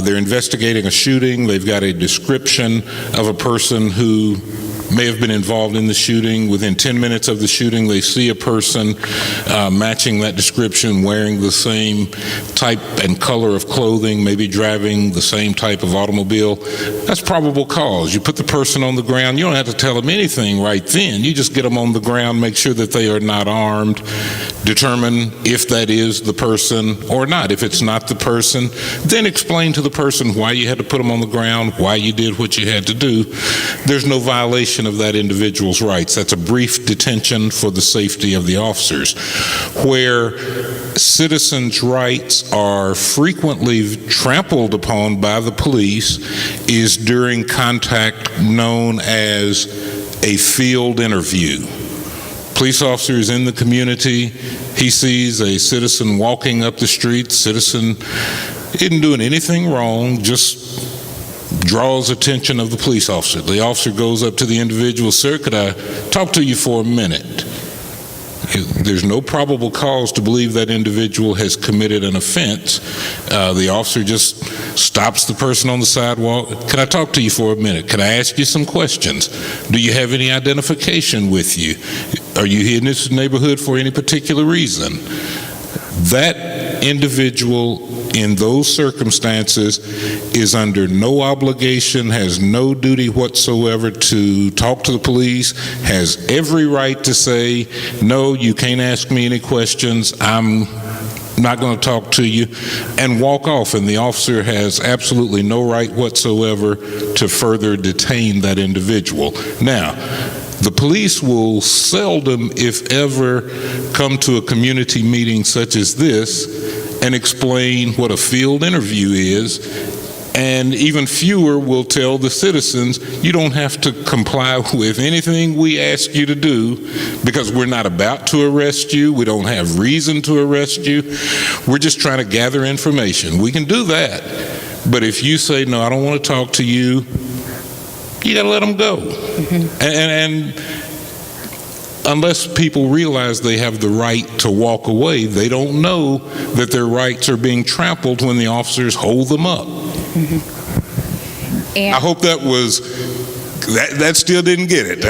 S8: they're investigating a shooting, they've got a description of a person who may have been involved in the shooting. Within 10 minutes of the shooting, they see a person matching that description, wearing the same type and color of clothing, maybe driving the same type of automobile. That's probable cause. You put the person on the ground. You don't have to tell them anything right then. You just get them on the ground, make sure that they are not armed, determine if that is the person or not. If it's not the person, then explain to the person why you had to put them on the ground, why you did what you had to do. There's no violation of that individual's rights. That's a brief detention for the safety of the officers. Where citizens' rights are frequently trampled upon by the police is during contact known as a field interview. Police officer is in the community. He sees a citizen walking up the street. Citizen isn't doing anything wrong, just draws attention of the police officer. The officer goes up to the individual. Sir, could I talk to you for a minute? There's no probable cause to believe that individual has committed an offense. The officer just stops the person on the sidewalk. Can I talk to you for a minute? Can I ask you some questions? Do you have any identification with you? Are you in this neighborhood for any particular reason? That individual in those circumstances is under no obligation, has no duty whatsoever to talk to the police, has every right to say, no, you can't ask me any questions, I'm not going to talk to you, and walk off. And the officer has absolutely no right whatsoever to further detain that individual. Now, the police will seldom, if ever, come to a community meeting such as this and explain what a field interview is, and even fewer will tell the citizens, you don't have to comply with anything we ask you to do because we're not about to arrest you, we don't have reason to arrest you, we're just trying to gather information. We can do that, but if you say, no, I don't want to talk to you, you got to let them go. Mm-hmm. And unless people realize they have the right to walk away, they don't know that their rights are being trampled when the officers hold them up. Mm-hmm. And I hope that was... That still didn't get it.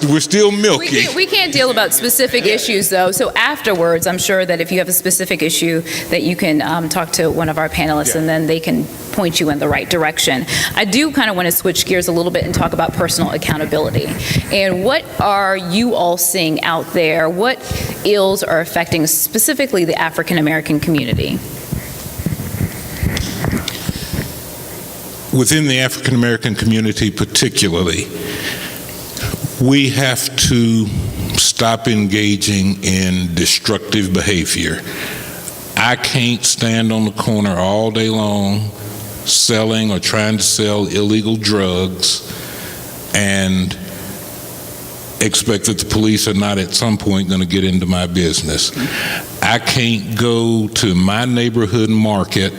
S8: We're still milky.
S4: We can't deal about specific issues, though. So afterwards, I'm sure that if you have a specific issue, that you can talk to one of our panelists, and then they can point you in the right direction. I do kind of want to switch gears a little bit and talk about personal accountability. And what are you all seeing out there? What ills are affecting specifically the African American community?
S8: Within the African American community particularly, we have to stop engaging in destructive behavior. I can't stand on the corner all day long selling or trying to sell illegal drugs and expect that the police are not at some point going to get into my business. I can't go to my neighborhood market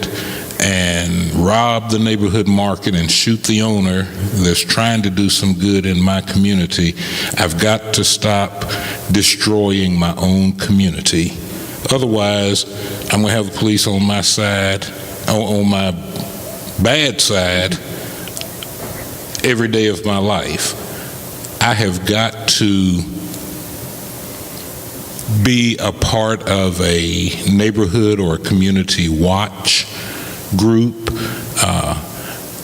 S8: and rob the neighborhood market and shoot the owner that's trying to do some good in my community. I've got to stop destroying my own community. Otherwise, I'm going to have the police on my side, on my bad side, every day of my life. I have got to be a part of a neighborhood or a community watch group.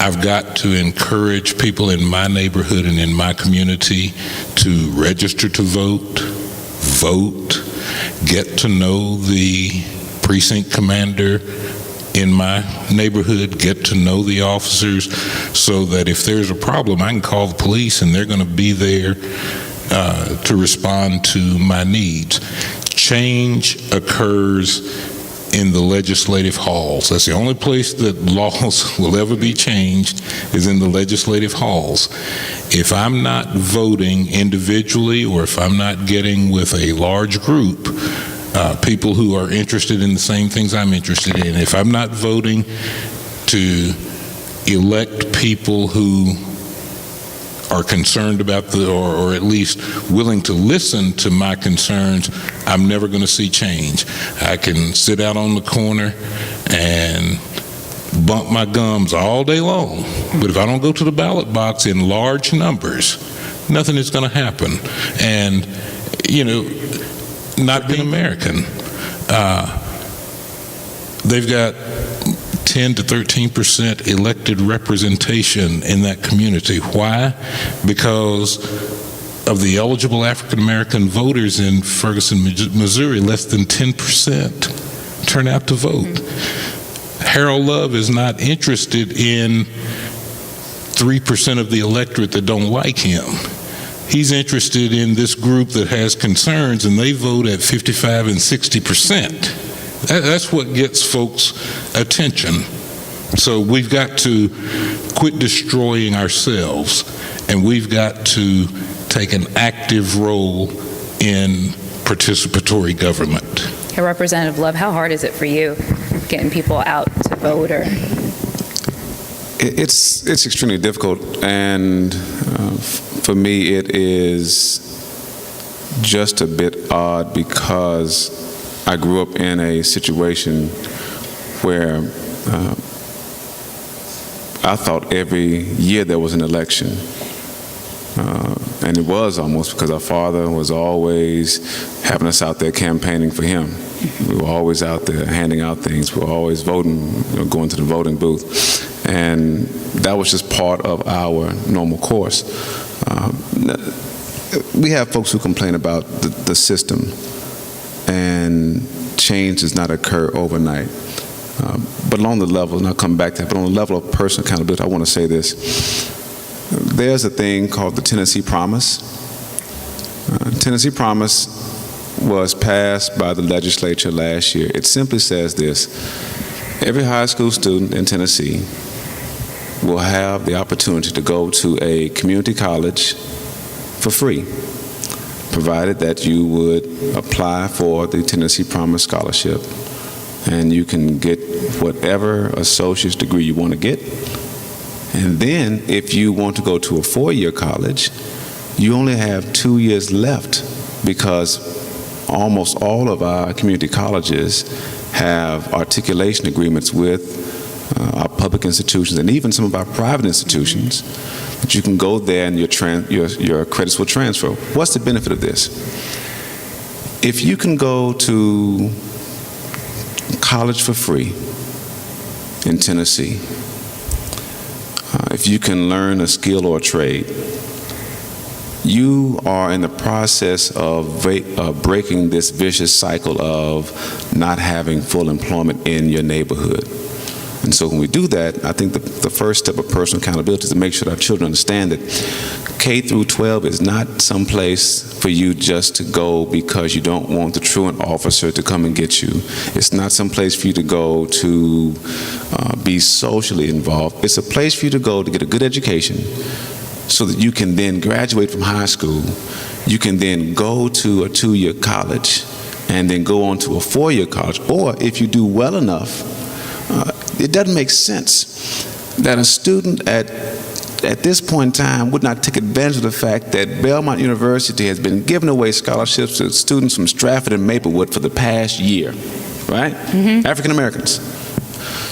S8: I've got to encourage people in my neighborhood and in my community to register to vote, get to know the precinct commander in my neighborhood, get to know the officers so that if there's a problem, I can call the police and they're going to be there to respond to my needs. Change occurs in the legislative halls. That's the only place that laws will ever be changed, is in the legislative halls. If I'm not voting individually, or if I'm not getting with a large group, people who are interested in the same things I'm interested in, if I'm not voting to elect people who are concerned about or at least willing to listen to my concerns, I'm never going to see change. I can sit out on the corner and bump my gums all day long, but if I don't go to the ballot box in large numbers, nothing is going to happen. And, you know, not being American, they've got 10 to 13% elected representation in that community. Why? Because of the eligible African American voters in Ferguson, Missouri, less than 10% turn out to vote. Harold Love is not interested in 3% of the electorate that don't like him. He's interested in this group that has concerns, and they vote at 55 and 60%. That's what gets folks' attention. So we've got to quit destroying ourselves, and we've got to take an active role in participatory government.
S4: Hey, Representative Love, how hard is it for you getting people out to vote? Or
S9: It's extremely difficult, and for me it is just a bit odd because I grew up in a situation where I thought every year there was an election. And it was almost because our father was always having us out there campaigning for him. We were always out there handing out things. We were always voting, going to the voting booth. And that was just part of our normal course. We have folks who complain about the system, and change does not occur overnight. But along the level, and I'll come back to that, but on the level of personal accountability, I want to say this. There's a thing called the Tennessee Promise. Tennessee Promise was passed by the legislature last year. It simply says this: every high school student in Tennessee will have the opportunity to go to a community college for free, provided that you would apply for the Tennessee Promise Scholarship, and you can get whatever associate's degree you want to get. And then, if you want to go to a four-year college, you only have 2 years left, because almost all of our community colleges have articulation agreements with our public institutions and even some of our private institutions that you can go there and your credits will transfer. What's the benefit of this? If you can go to college for free in Tennessee, if you can learn a skill or a trade, you are in the process of breaking this vicious cycle of not having full employment in your neighborhood. And so when we do that, I think the first step of personal accountability is to make sure that our children understand that K through 12 is not some place for you just to go because you don't want the truant officer to come and get you. It's not some place for you to go to be socially involved. It's a place for you to go to get a good education so that you can then graduate from high school. You can then go to a 2-year college and then go on to a 4-year college. Or if you do well enough, it doesn't make sense that a student at this point in time would not take advantage of the fact that Belmont University has been giving away scholarships to students from Stratford and Maplewood for the past year, right? African Americans.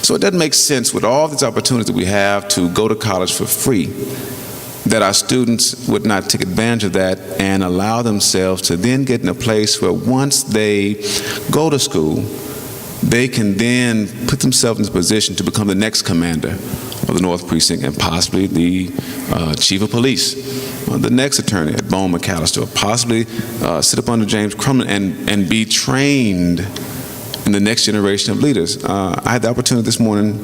S9: So it doesn't make sense with all these opportunities that we have to go to college for free that our students would not take advantage of that and allow themselves to then get in a place where once they go to school, they can then put themselves in a position to become the next commander of the North Precinct and possibly the chief of police, the next attorney at Bone McAllister, or possibly sit up under James Crumlin and be trained in the next generation of leaders. I had the opportunity this morning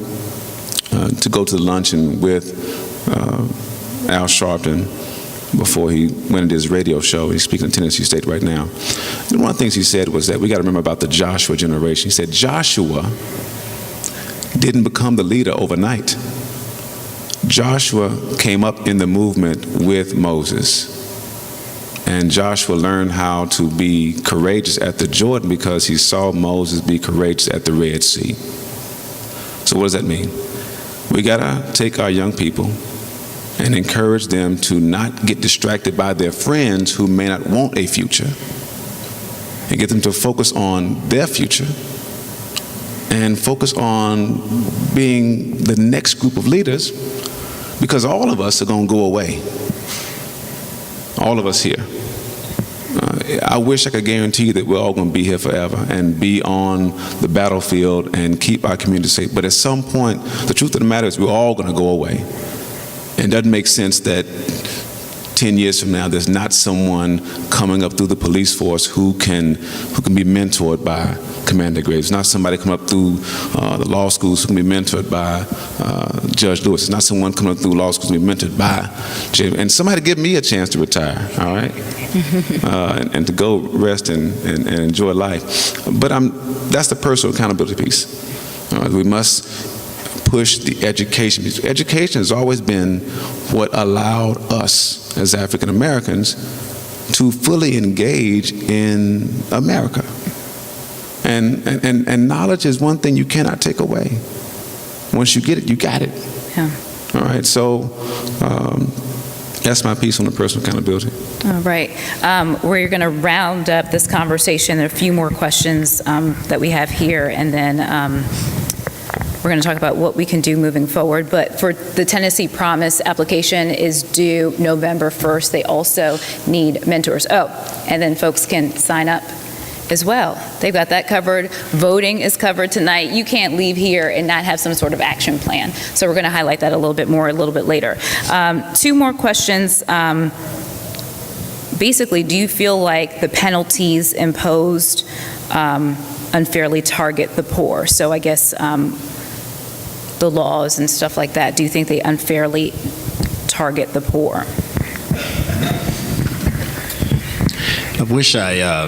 S9: to go to the luncheon with Al Sharpton before he went into his radio show. He's speaking in Tennessee State right now. And one of the things he said was that we got to remember about the Joshua generation. He said Joshua didn't become the leader overnight. Joshua came up in the movement with Moses. And Joshua learned how to be courageous at the Jordan because he saw Moses be courageous at the Red Sea. So what does that mean? We got to take our young people and encourage them to not get distracted by their friends who may not want a future, and get them to focus on their future and focus on being the next group of leaders, because all of us are going to go away. all of us here. I wish I could guarantee that we're all going to be here forever and be on the battlefield and keep our community safe. But at some point, the truth of the matter is we're all going to go away. And it doesn't make sense that 10 years from now, there's not someone coming up through the police force who can be mentored by Commander Graves. Not somebody coming up through the law schools who can be mentored by Judge Lewis. It's not someone coming up through law schools who can be mentored by Jim. And somebody give me a chance to retire, all right? And to go rest and enjoy life. But that's the personal accountability piece. We must push the education. Education has always been what allowed us as African Americans to fully engage in America. And knowledge is one thing you cannot take away. Once you get it, you got it.
S4: Yeah.
S9: All right, so that's my piece on the personal accountability.
S4: All right. We're going to round up this conversation. There are a few more questions that we have here, and then we're going to talk about what we can do moving forward. But for the Tennessee Promise application is due November 1st. They also need mentors. Oh, and then folks can sign up as well. They've got that covered. Voting is covered tonight. You can't leave here and not have some sort of action plan. So we're going to highlight that a little bit more a little bit later. Two more questions. Basically, do you feel like the penalties imposed unfairly target the poor? So I guess the laws and stuff like that, do you think they unfairly target the poor?
S7: I wish I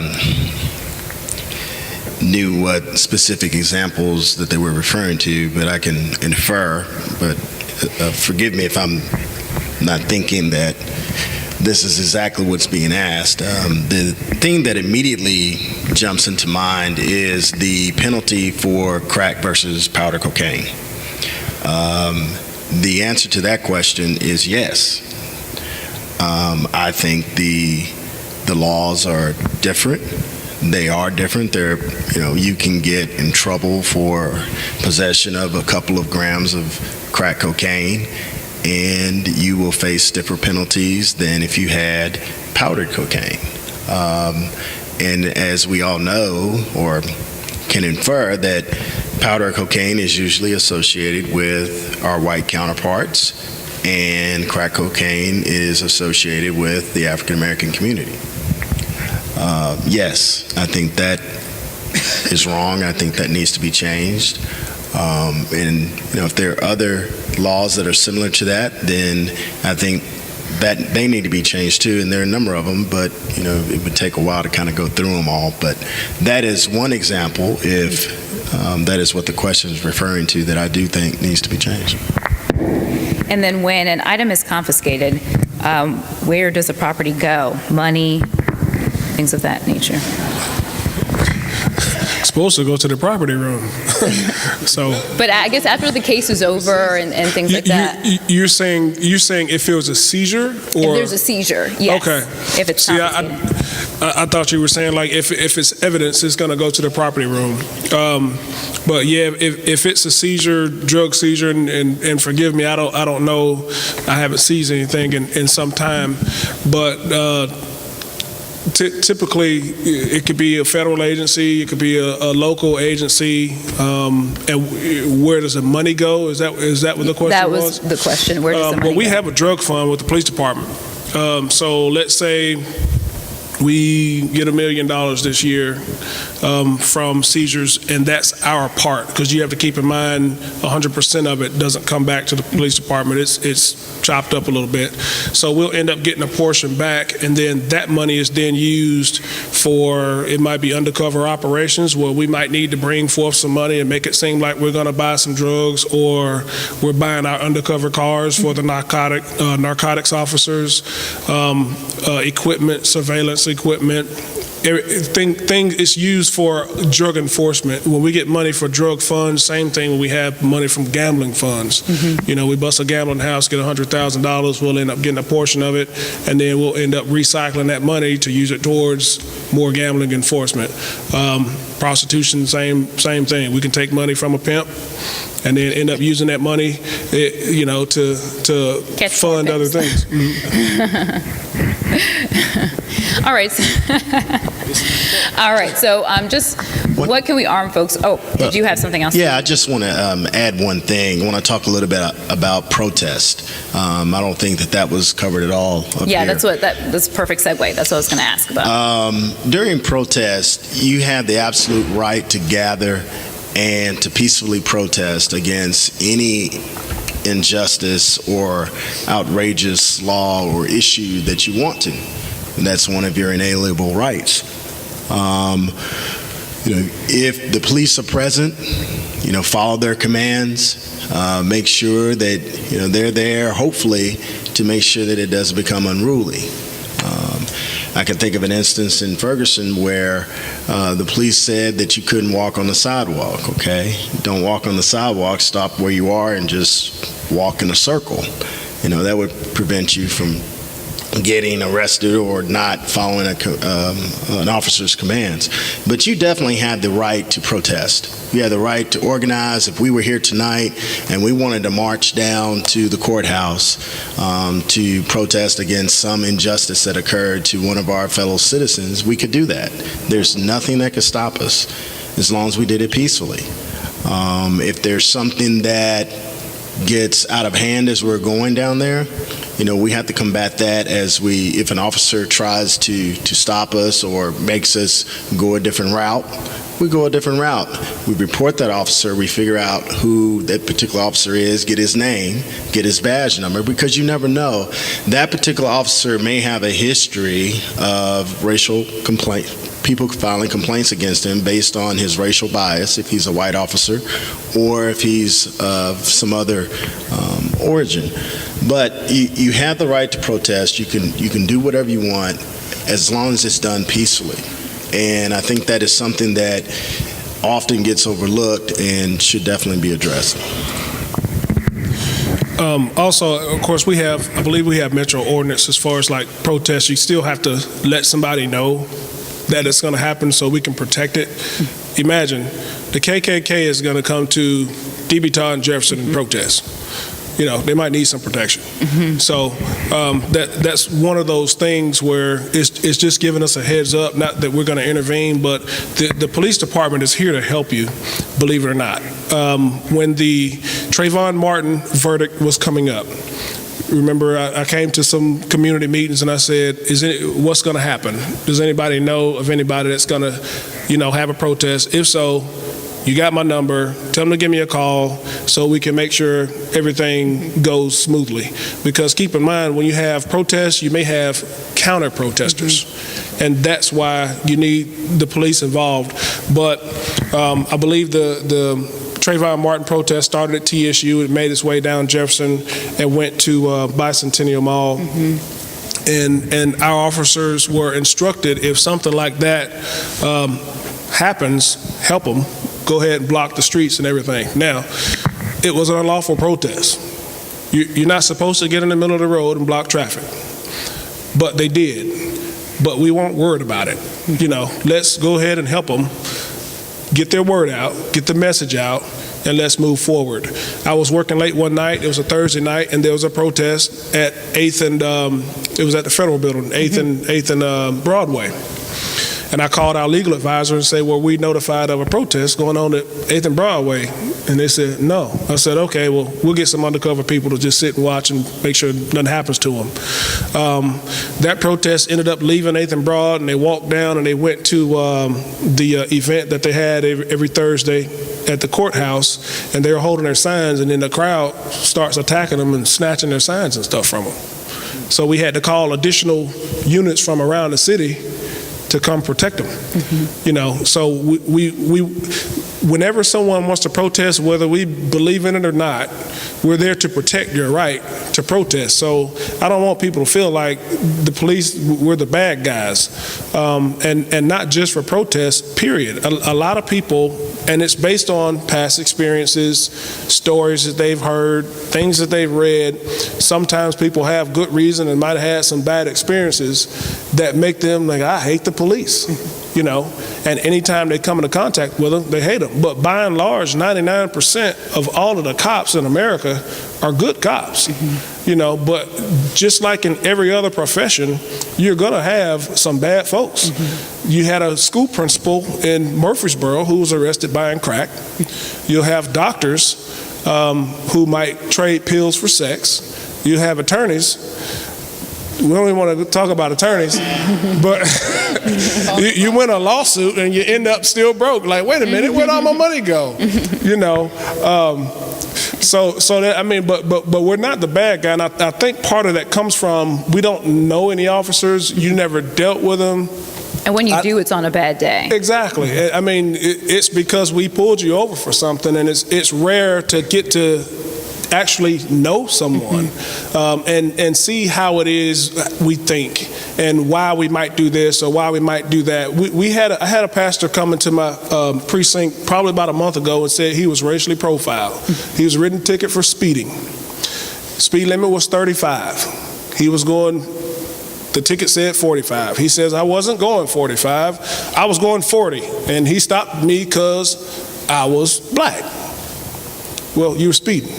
S7: knew what specific examples that they were referring to, but I can infer. But forgive me if I'm not thinking that this is exactly what's being asked. The thing that immediately jumps into mind is the penalty for crack versus powder cocaine. The answer to that question is yes. I think the laws are different. They are different. You can get in trouble for possession of a couple of grams of crack cocaine, and you will face stiffer penalties than if you had powdered cocaine. And as we all know, or can infer, that powder cocaine is usually associated with our white counterparts, and crack cocaine is associated with the African American community. Yes, I think that is wrong. I think that needs to be changed. And if there are other laws that are similar to that, then I think that they need to be changed too. And there are a number of them, but it would take a while to kind of go through them all. But that is one example, if that is what the question is referring to, that I do think needs to be changed.
S4: And then when an item is confiscated, where does the property go? Money, things of that nature.
S6: Supposed to go to the property room. So.
S4: But I guess after the case is over and things like that.
S6: You're saying if it was a seizure, or
S4: if there's a seizure, yes.
S6: Okay.
S4: If it's confiscated.
S6: I thought you were saying like if it's evidence, it's going to go to the property room. But yeah, if it's a seizure, drug seizure, and forgive me, I don't know, I haven't seized anything in some time, but. Typically, it could be a federal agency, it could be a local agency, and where does the money go? Is that what the question was?
S4: That was the question. Where does the money go?
S6: Well, we have a drug fund with the police department. So let's say we get $1 million this year from seizures, and that's our part, because you have to keep in mind 100% of it doesn't come back to the police department. It's chopped up a little bit. So we'll end up getting a portion back, and then that money is then used for, it might be undercover operations where we might need to bring forth some money and make it seem like we're going to buy some drugs, or we're buying our undercover cars for the narcotics officers, equipment, surveillance equipment. Everything is used for drug enforcement. When we get money for drug funds, same thing when we have money from gambling funds. Mm-hmm. We bust a gambling house, get $100,000, we'll end up getting a portion of it, and then we'll end up recycling that money to use it towards more gambling enforcement. Prostitution, same thing. We can take money from a pimp and then end up using that money, to fund other things. Mm-hmm.
S4: All right. All right. So just what can we arm folks? Oh, did you have something else?
S7: Yeah, I just want to add one thing. I want to talk a little bit about protest. I don't think that was covered at all up
S4: Yeah,
S7: here.
S4: that's a perfect segue. That's what I was going to ask about.
S7: During protest, you have the absolute right to gather and to peacefully protest against any injustice or outrageous law or issue that you want to. And that's one of your inalienable rights. If the police are present, follow their commands, make sure that they're there, hopefully, to make sure that it doesn't become unruly. I can think of an instance in Ferguson where the police said that you couldn't walk on the sidewalk, okay? Don't walk on the sidewalk, stop where you are and just walk in a circle. That would prevent you from getting arrested or not following an officer's commands. But you definitely have the right to protest. You have the right to organize. If we were here tonight and we wanted to march down to the courthouse to protest against some injustice that occurred to one of our fellow citizens, we could do that. There's nothing that could stop us as long as we did it peacefully. If there's something that gets out of hand as we're going down there, we have to combat that if an officer tries to stop us or makes us go a different route, we go a different route. We report that officer, we figure out who that particular officer is, get his name, get his badge number, because you never know. That particular officer may have a history of racial complaint, people filing complaints against him based on his racial bias, if he's a white officer, or if he's of some other origin. But you have the right to protest. You can do whatever you want as long as it's done peacefully. And I think that is something that often gets overlooked and should definitely be addressed.
S6: Also, of course, I believe we have Metro ordinance as far as like protests. You still have to let somebody know that it's going to happen so we can protect it. Imagine the KKK is going to come to DB and Jefferson and protest. They might need some protection. So that's one of those things where it's just giving us a heads up, not that we're going to intervene, but the police department is here to help you, believe it or not. When the Trayvon Martin verdict was coming up, remember I came to some community meetings and I said, what's going to happen? Does anybody know of anybody that's going to, have a protest? If so, you got my number. Tell them to give me a call so we can make sure everything goes smoothly. Because keep in mind, when you have protests, you may have counter-protesters. And that's why you need the police involved. But I believe the Trayvon Martin protest started at TSU. It made its way down Jefferson and went to Bicentennial Mall. And our officers were instructed, if something like that happens, help them. Go ahead and block the streets and everything. Now, it was an unlawful protest. You're not supposed to get in the middle of the road and block traffic. But they did. But we weren't worried about it. Let's go ahead and help them get their word out, get the message out, and let's move forward. I was working late one night. It was a Thursday night, and there was a protest at 8th and it was at the Federal Building, 8th and Broadway. And I called our legal advisor and said, were we notified of a protest going on at 8th and Broadway? And they said, no. I said, okay, well, we'll get some undercover people to just sit and watch and make sure nothing happens to them. That protest ended up leaving 8th and Broad, and they walked down and they went to the event that they had every Thursday at the courthouse, and they were holding their signs, and then the crowd starts attacking them and snatching their signs and stuff from them. So we had to call additional units from around the city to come protect them. So we whenever someone wants to protest, whether we believe in it or not, we're there to protect your right to protest. So I don't want people to feel like the police, we're the bad guys. And not just for protests, period. A lot of people, and it's based on past experiences, stories that they've heard, things that they've read. Sometimes people have good reason and might have had some bad experiences that make them like, I hate the police, and anytime they come into contact with them, they hate them. But by and large, 99% of all of the cops in America are good cops. But just like in every other profession, you're going to have some bad folks. You had a school principal in Murfreesboro who was arrested buying crack. You'll have doctors who might trade pills for sex. You have attorneys. We don't even want to talk about attorneys, but you win a lawsuit and you end up still broke. Like, wait a minute, where'd all my money go? So that, I mean, but we're not the bad guy, and I think part of that comes from we don't know any officers. You never dealt with them.
S4: And when you do, it's on a bad day.
S6: Exactly. I mean, it's because we pulled you over for something, and it's rare to get to actually know someone and see how it is we think and why we might do this or why we might do that. I had a pastor come into my precinct probably about a month ago and said he was racially profiled. He was written a ticket for speeding. Speed limit was 35. He was going, the ticket said 45. He says, I wasn't going 45, I was going 40. And he stopped me because I was black. Well, you were speeding.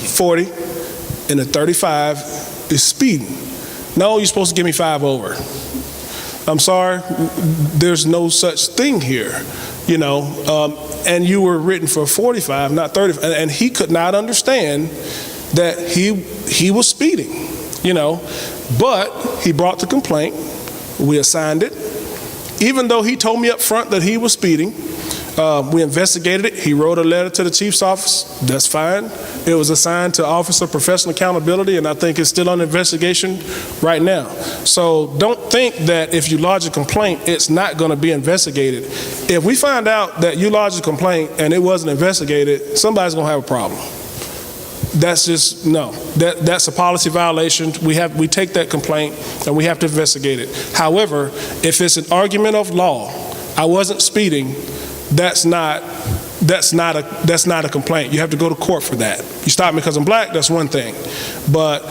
S6: 40 and a 35 is speeding. No, you're supposed to give me 5 over. I'm sorry, there's no such thing here, and you were written for 45, not 35, and he could not understand that he was speeding, but he brought the complaint, we assigned it, even though he told me up front that he was speeding. We investigated it. He wrote a letter to the chief's office. That's fine. It was assigned to Office of Professional Accountability, and I think it's still under investigation right now. So don't think that if you lodge a complaint, it's not going to be investigated. If we find out that you lodged a complaint and it wasn't investigated, somebody's going to have a problem. That's just, no. That's a policy violation. We take that complaint and we have to investigate it. However, if it's an argument of law, I wasn't speeding, that's not a complaint. You have to go to court for that. You stop me because I'm black, that's one thing. But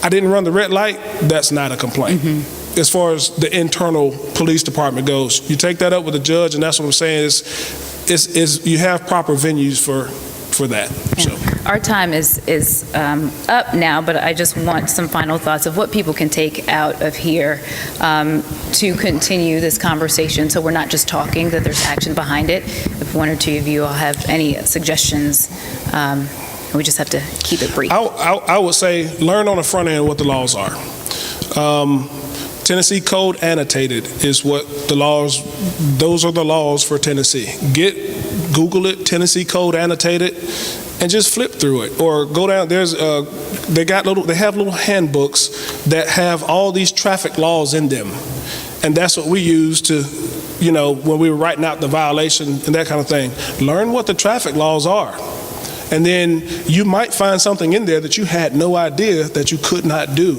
S6: I didn't run the red light, that's not a complaint. As far as the internal police department goes, you take that up with the judge, and that's what I'm saying is you have proper venues for that. So.
S4: Our time is up now, but I just want some final thoughts of what people can take out of here to continue this conversation, so we're not just talking, that there's action behind it. If one or two of you all have any suggestions, we just have to keep it brief.
S6: I would say learn on the front end what the laws are. Tennessee Code Annotated is what the laws, those are the laws for Tennessee. Google it, Tennessee Code Annotated, and just flip through it, or go down. They have little handbooks that have all these traffic laws in them, and that's what we use to, when we were writing out the violation and that kind of thing. Learn what the traffic laws are, and then you might find something in there that you had no idea that you could not do.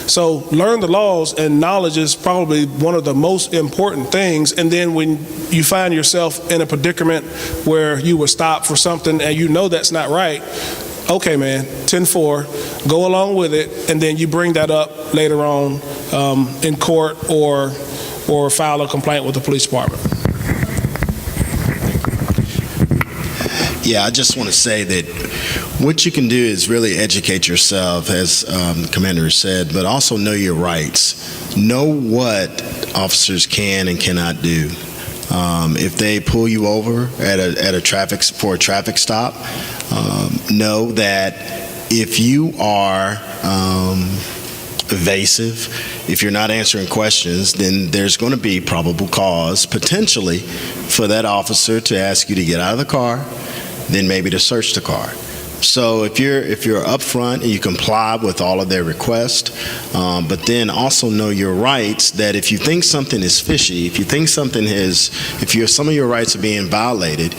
S6: So learn the laws, and knowledge is probably one of the most important things. And then when you find yourself in a predicament where you were stopped for something and that's not right, okay, man, 10-4, go along with it, and then you bring that up later on in court or file a complaint with the police department.
S7: Yeah, I just want to say that what you can do is really educate yourself, as the commander said, but also know your rights. Know what officers can and cannot do. If they pull you over at a traffic stop, know that if you are evasive, if you're not answering questions, then there's going to be probable cause potentially for that officer to ask you to get out of the car, then maybe to search the car. So if you're upfront and you comply with all of their requests, but then also know your rights, that if you think something is fishy, if you think some of your rights are being violated,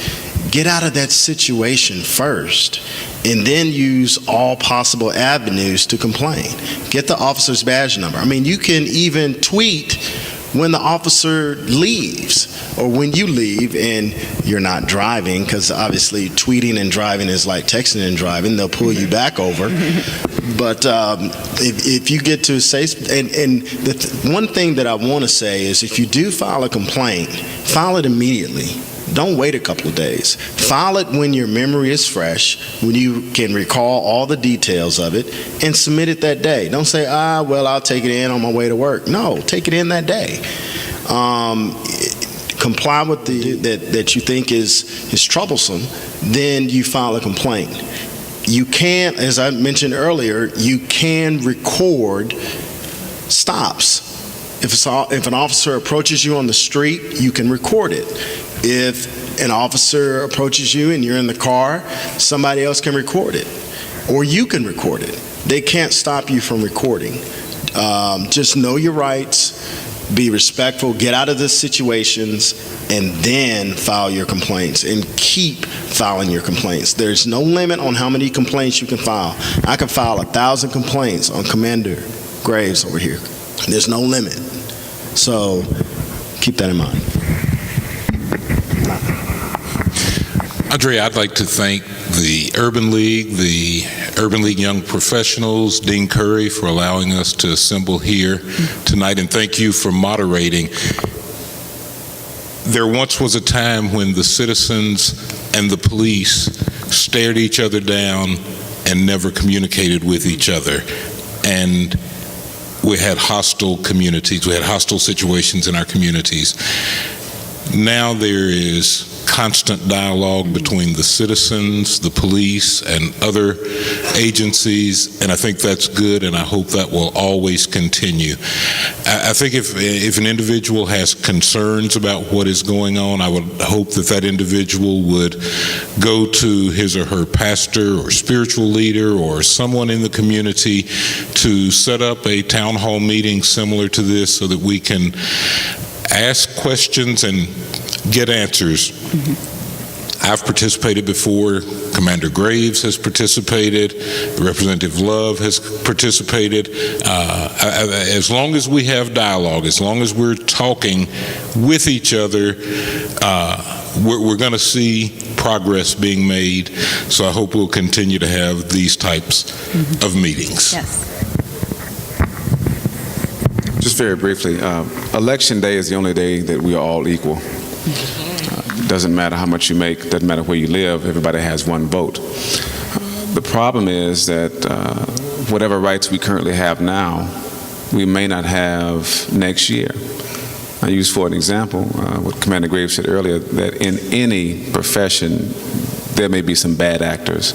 S7: get out of that situation first, and then use all possible avenues to complain. Get the officer's badge number. I mean, you can even tweet when the officer leaves, or when you leave and you're not driving, because obviously tweeting and driving is like texting and driving. They'll pull you back over. But if you get to say, and one thing that I want to say is, if you do file a complaint, file it immediately. Don't wait a couple of days. File it when your memory is fresh, when you can recall all the details of it, and submit it that day. Don't say, well, I'll take it in on my way to work. No, take it in that day. Comply with that you think is troublesome, then you file a complaint. You can, as I mentioned earlier, you can record stops. If an officer approaches you on the street, you can record it. If an officer approaches you and you're in the car, somebody else can record it, or you can record it. They can't stop you from recording. Just know your rights, be respectful, get out of the situations, and then file your complaints, and keep filing your complaints. There's no limit on how many complaints you can file. I can file 1,000 complaints on Commander Graves over here. There's no limit. So keep that in mind.
S8: Andre, I'd like to thank the Urban League Young Professionals, Dean Curry, for allowing us to assemble here tonight, and thank you for moderating. There once was a time when the citizens and the police stared each other down and never communicated with each other. And we had hostile communities, we had hostile situations in our communities. Now there is constant dialogue between the citizens, the police, and other agencies, and I think that's good, and I hope that will always continue. I think if an individual has concerns about what is going on, I would hope that that individual would go to his or her pastor or spiritual leader or someone in the community to set up a town hall meeting similar to this so that we can ask questions and get answers. I've participated before. Commander Graves has participated. Representative Love has participated. As long as we have dialogue, as long as we're talking with each other, we're going to see progress being made. So I hope we'll continue to have these types of meetings.
S4: Yes.
S9: Just very briefly, Election Day is the only day that we are all equal. Doesn't matter how much you make, doesn't matter where you live, everybody has one vote. The problem is that whatever rights we currently have now, we may not have next year. I use for an example what Commander Graves said earlier, that in any profession there may be some bad actors.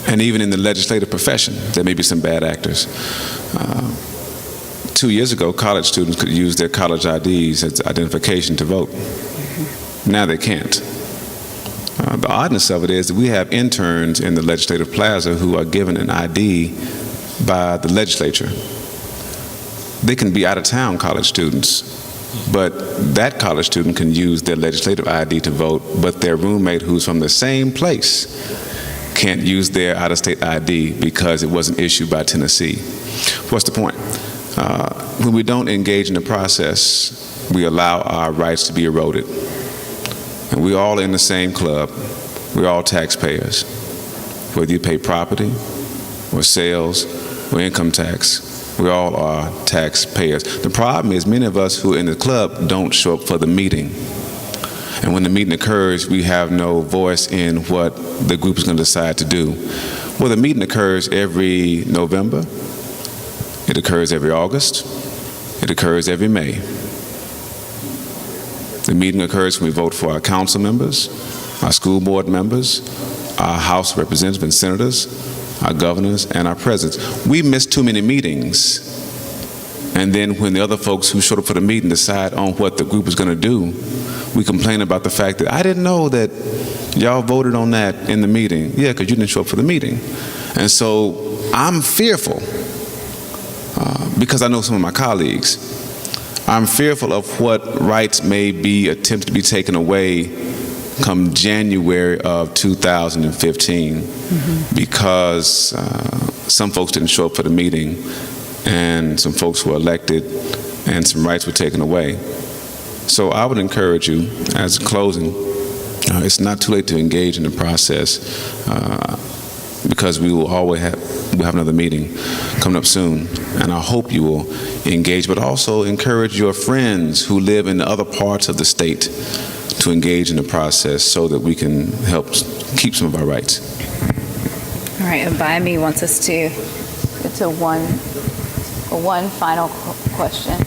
S9: And even in the legislative profession, there may be some bad actors. 2 years ago, college students could use their college IDs as identification to vote. Now they can't. The oddness of it is that we have interns in the legislative plaza who are given an ID by the legislature. They can be out-of-town college students, but that college student can use their legislative ID to vote, but their roommate who's from the same place can't use their out-of-state ID because it wasn't issued by Tennessee. What's the point? When we don't engage in the process, we allow our rights to be eroded. And we're all in the same club. We're all taxpayers. Whether you pay property or sales or income tax, we all are taxpayers. The problem is many of us who are in the club don't show up for the meeting. And when the meeting occurs, we have no voice in what the group is going to decide to do. Well, the meeting occurs every November. It occurs every August. It occurs every May. The meeting occurs when we vote for our council members, our school board members, our House representatives and senators, our governors, and our presidents. We miss too many meetings. And then when the other folks who showed up for the meeting decide on what the group is going to do, we complain about the fact that I didn't know that y'all voted on that in the meeting. Yeah, because you didn't show up for the meeting. And so I'm fearful, because I know some of my colleagues, I'm fearful of what rights may be attempted to be taken away come January of 2015, because some folks didn't show up for the meeting, and some folks were elected, and some rights were taken away. So I would encourage you, as a closing, it's not too late to engage in the process, because we will always have we'll have another meeting coming up soon, and I hope you will engage, but also encourage your friends who live in other parts of the state to engage in the process so that we can help keep some of our rights.
S4: All right, Abayami wants us to get to one final question.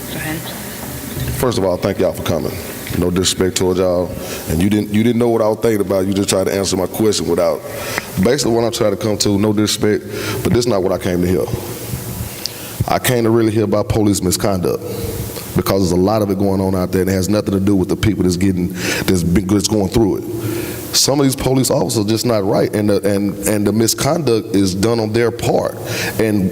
S4: Go ahead.
S10: First of all, thank y'all for coming. No disrespect towards y'all, and you didn't know what I was thinking about. You just tried to answer my question without. Basically, what I'm trying to come to, no disrespect, but this is not what I came to hear. I came to really hear about police misconduct, because there's a lot of it going on out there, and it has nothing to do with the people that's going through it. Some of these police officers are just not right, and the misconduct is done on their part, and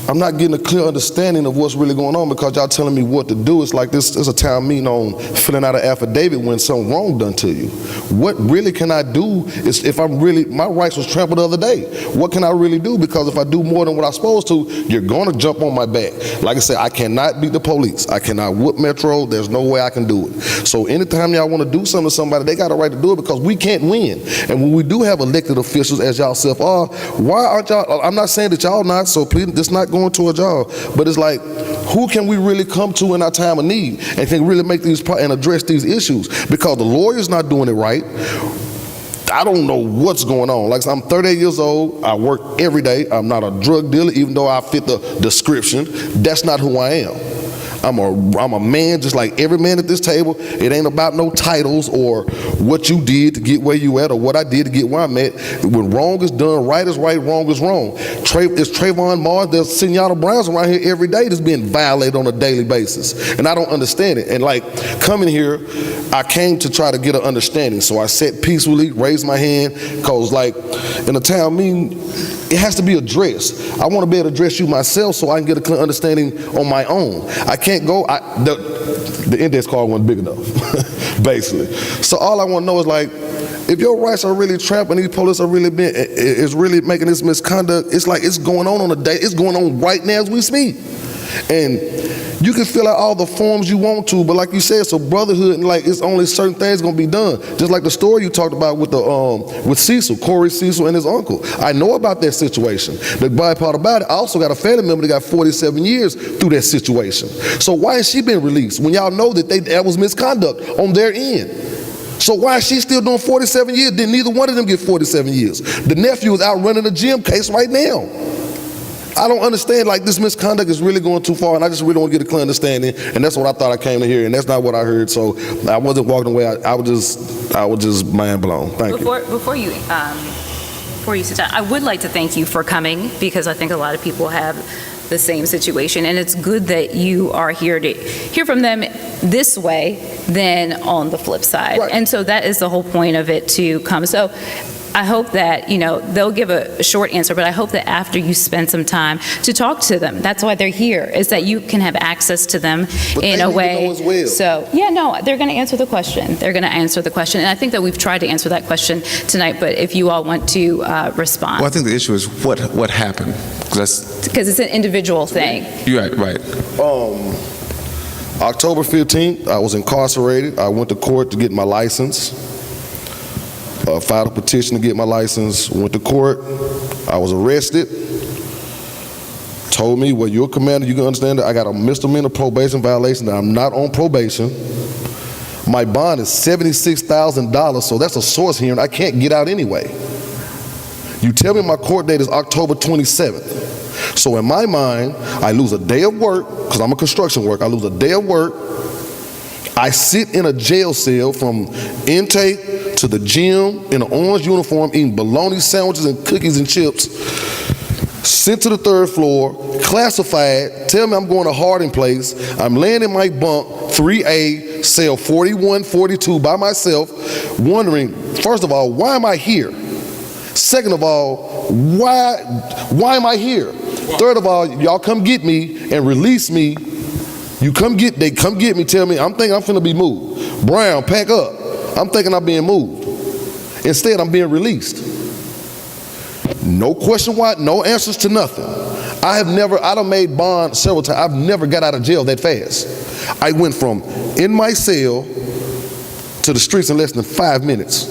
S10: I'm not getting a clear understanding of what's really going on, because y'all telling me what to do. It's like this is a town meeting on filling out an affidavit when something wrong done to you. What really can I do is, if my rights was trampled the other day, what can I really do? Because if I do more than what I'm supposed to, you're going to jump on my back. Like I said, I cannot beat the police. I cannot whoop Metro. There's no way I can do it. So anytime y'all want to do something to somebody, they got a right to do it, because we can't win. And when we do have elected officials, as y'all self are, why aren't y'all, I'm not saying that y'all not, so please, this not going towards y'all, but it's like, who can we really come to in our time of need and can really make these and address these issues? Because the lawyer's not doing it right. I don't know what's going on. Like I said, I'm 38 years old. I work every day. I'm not a drug dealer, even though I fit the description. That's not who I am. I'm a man just like every man at this table. It ain't about no titles or what you did to get where you at or what I did to get where I'm at. When wrong is done, right is right, wrong is wrong. It's Trayvon Martin, there's Kenyatta Browns around here every day that's being violated on a daily basis. And I don't understand it. And like coming here, I came to try to get an understanding. So I sat peacefully, raised my hand, because like in a town meeting, it has to be addressed. I want to be able to address you myself so I can get a clear understanding on my own. I can't go, the index card wasn't big enough, basically. So all I want to know is like, if your rights are really trampled and these police are really is really making this misconduct, it's like it's going on a day, it's going on right now as we speak. And you can fill out all the forms you want to, but like you said, so brotherhood, and like it's only certain things gonna be done. Just like the story you talked about with with Cecil, Corey Cecil and his uncle. I know about that situation. The bad part about it, I also got a family member that got 47 years through that situation. So why has she been released when y'all know that that was misconduct on their end? So why is she still doing 47 years? Didn't neither one of them get 47 years? The nephew is out running a gym case right now. I don't understand, like this misconduct is really going too far, and I just really want to get a clear understanding, and that's what I thought I came to hear, and that's not what I heard, so I wasn't walking away, I was just mind blown. Thank you.
S4: Before you sit down, I would like to thank you for coming, because I think a lot of people have the same situation, and it's good that you are here to hear from them this way than on the flip side. Right. And so that is the whole point of it to come. So I hope that, they'll give a short answer, but I hope that after you spend some time to talk to them, that's why they're here, is that you can have access to them in a way.
S10: Well.
S4: So, they're going to answer the question. They're going to answer the question. And I think that we've tried to answer that question tonight, but if you all want to respond.
S9: Well, I think the issue is what happened.
S4: Because it's an individual thing.
S9: You're right.
S10: October 15th, I was incarcerated. I went to court to get my license. Filed a petition to get my license, went to court. I was arrested. Told me, well, you're a commander, you can understand that I got a misdemeanor probation violation, that I'm not on probation. My bond is $76,000, so that's a source hearing. I can't get out anyway. You tell me my court date is October 27th. So in my mind, I lose a day of work, because I'm a construction worker, I lose a day of work. I sit in a jail cell from intake to the gym in an orange uniform, eating bologna sandwiches and cookies and chips, sent to the third floor, classified, tell me I'm going to Harding Place. I'm laying in my bunk, 3A, cell 4142 by myself, wondering, first of all, why am I here? Second of all, why am I here? Third of all, y'all come get me and release me. They come get me, tell me, I'm thinking I'm finna be moved. Brown, pack up. I'm thinking I'm being moved. Instead, I'm being released. No question why, no answers to nothing. I done made bond several times. I've never got out of jail that fast. I went from in my cell to the streets in less than 5 minutes.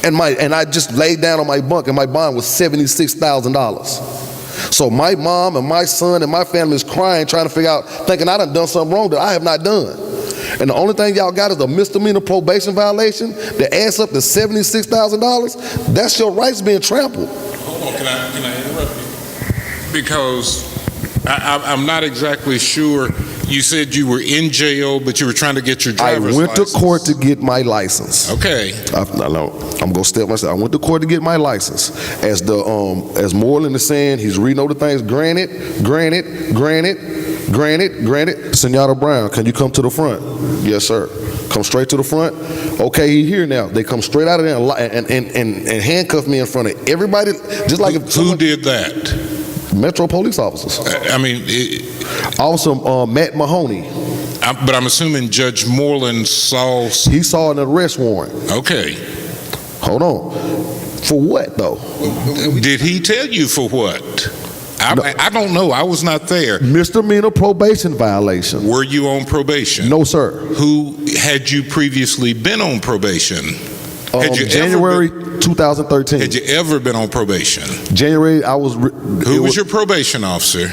S10: And I just laid down on my bunk, and my bond was $76,000. So my mom and my son and my family is crying, trying to figure out, thinking I done something wrong that I have not done. And the only thing y'all got is a misdemeanor probation violation that adds up to $76,000. That's your rights being trampled.
S8: Hold on, can I interrupt you? Because I'm not exactly sure. You said you were in jail, but you were trying to get your driver's license.
S10: I went to court to get my license.
S8: Okay.
S10: No, I'm gonna step myself. I went to court to get my license. As Moreland is saying, he's reading over the things. Granted. Senora Brown, can you come to the front? Yes, sir. Come straight to the front. Okay, he here now. They come straight out of there and handcuff me in front of everybody. Just like
S8: who did that?
S10: Metro police officers. Officer Matt Mahoney.
S8: But I'm assuming Judge Moreland saw.
S10: He saw an arrest warrant.
S8: Okay.
S10: Hold on. For what though?
S8: Did he tell you for what? I don't know. I was not there.
S10: Misdemeanor probation violation.
S8: Were you on probation?
S10: No, sir.
S8: Who had you previously been on probation?
S10: January 2013.
S8: Had you ever been on probation?
S10: January, I was.
S8: Who was your probation officer?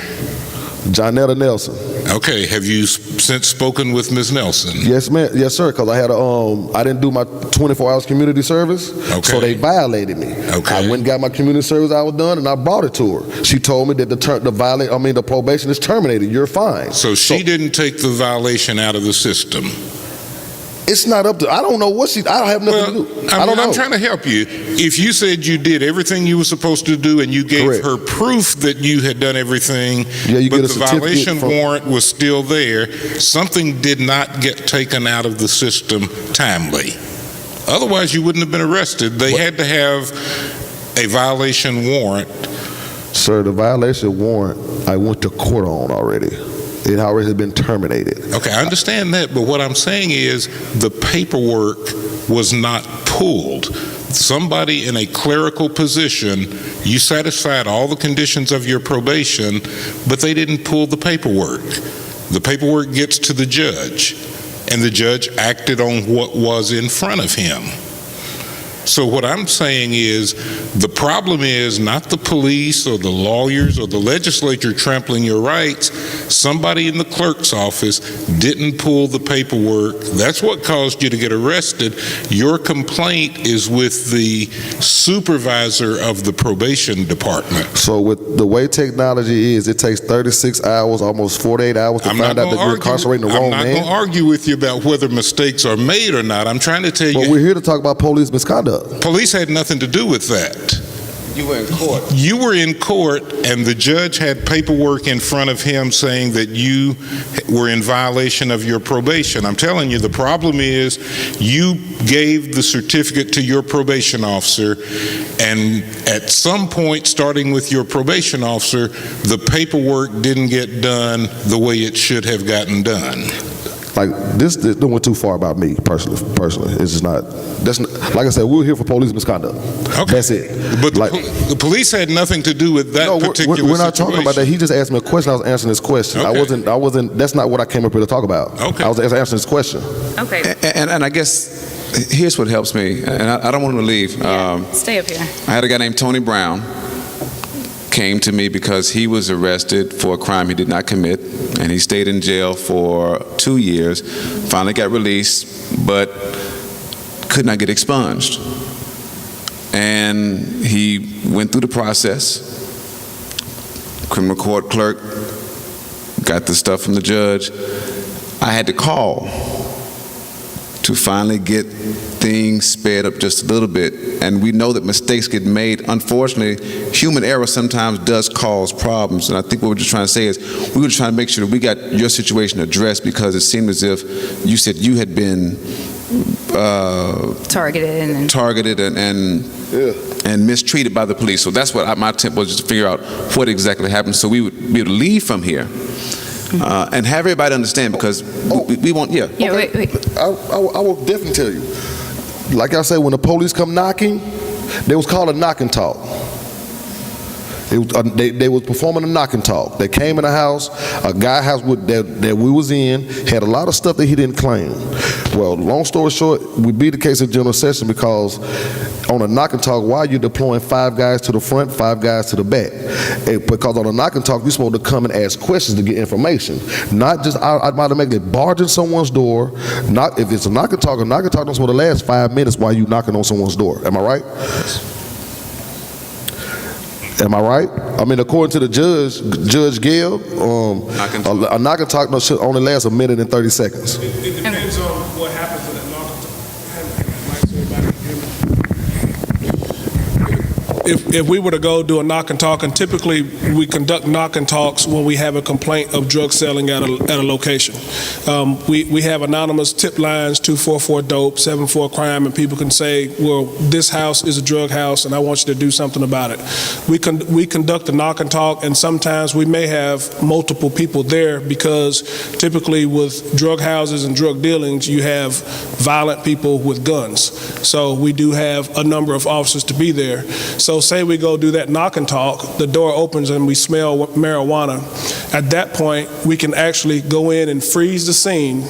S10: Jonetta Nelson.
S8: Okay. Have you since spoken with Ms. Nelson?
S10: Yes, ma'am. Yes, sir. Because I had I didn't do my 24 hours community service, so they violated me.
S8: Okay.
S10: I went and got my community service hours done, and I brought it to her. She told me that the probation is terminated. You're fine.
S8: So she didn't take the violation out of the system.
S10: It's not up to. I don't know what I don't have nothing to do. I don't know.
S8: I'm trying to help you. If you said you did everything you were supposed to do and you gave her proof that you had done everything, but the violation warrant was still there, something did not get taken out of the system timely. Otherwise, you wouldn't have been arrested. They had to have a violation warrant.
S10: Sir, the violation warrant, I went to court on already. It already had been terminated.
S8: Okay, I understand that, but what I'm saying is the paperwork was not pulled. Somebody in a clerical position, you satisfied all the conditions of your probation, but they didn't pull the paperwork. The paperwork gets to the judge, and the judge acted on what was in front of him. So what I'm saying is the problem is not the police or the lawyers or the legislature trampling your rights. Somebody in the clerk's office didn't pull the paperwork. That's what caused you to get arrested. Your complaint is with the supervisor of the probation department.
S10: So with the way technology is, it takes 36 hours, almost 48 hours to find out that you're incarcerating the wrong man.
S8: I'm not going to argue with you about whether mistakes are made or not. I'm trying to tell you.
S10: But we're here to talk about police misconduct.
S8: Police had nothing to do with that.
S9: You were in court.
S8: You were in court, and the judge had paperwork in front of him saying that you were in violation of your probation. I'm telling you, the problem is you gave the certificate to your probation officer, and at some point, starting with your probation officer, the paperwork didn't get done the way it should have gotten done.
S10: Like this went too far about me personally. It's just not. That's not, like I said, we're here for police misconduct.
S8: Okay.
S10: That's it.
S8: But the police had nothing to do with that particular
S10: we're not
S8: situation.
S10: talking about that. He just asked me a question. I was answering his question.
S8: Okay.
S10: I wasn't. That's not what I came up here to talk about.
S8: Okay.
S10: I was answering his question.
S4: Okay.
S9: And I guess here's what helps me, and I don't want him to leave.
S4: Stay up here.
S9: I had a guy named Tony Brown came to me because he was arrested for a crime he did not commit, and he stayed in jail for 2 years, finally got released, but could not get expunged. And he went through the process, criminal court clerk, got the stuff from the judge. I had to call to finally get things sped up just a little bit. And we know that mistakes get made. Unfortunately, human error sometimes does cause problems. And I think what we're just trying to say is we were trying to make sure that we got your situation addressed, because it seemed as if you said you had been targeted and mistreated by the police. So that's what my attempt was, just to figure out what exactly happened, so we would be able to leave from here and have everybody understand, because we want,
S4: wait.
S10: I will definitely tell you. Like I said, when the police come knocking, they was called a knock and talk. They was performing a knock and talk. They came in the house, a guy house that we was in had a lot of stuff that he didn't claim. Well, long story short, we beat the case in general session because on a knock and talk, why are you deploying 5 guys to the front, 5 guys to the back? Because on a knock and talk, you're supposed to come and ask questions to get information, not just automatically barging someone's door. Not if it's a knock and talk don't supposed to last 5 minutes while you knocking on someone's door. Am I right? Am I right? I mean, according to the Judge Gale, a knock and talk should only last 1 minute and 30 seconds.
S6: It depends on what happens in that knock and talk. If we were to go do a knock and talk, and typically we conduct knock and talks when we have a complaint of drug selling at a location. We have anonymous tip lines, 244-DOPE, 74-CRIME, and people can say, well, this house is a drug house and I want you to do something about it. We conduct a knock and talk, and sometimes we may have multiple people there because typically with drug houses and drug dealings, you have violent people with guns. So we do have a number of officers to be there. So say we go do that knock and talk, the door opens and we smell marijuana. At that point, we can actually go in and freeze the scene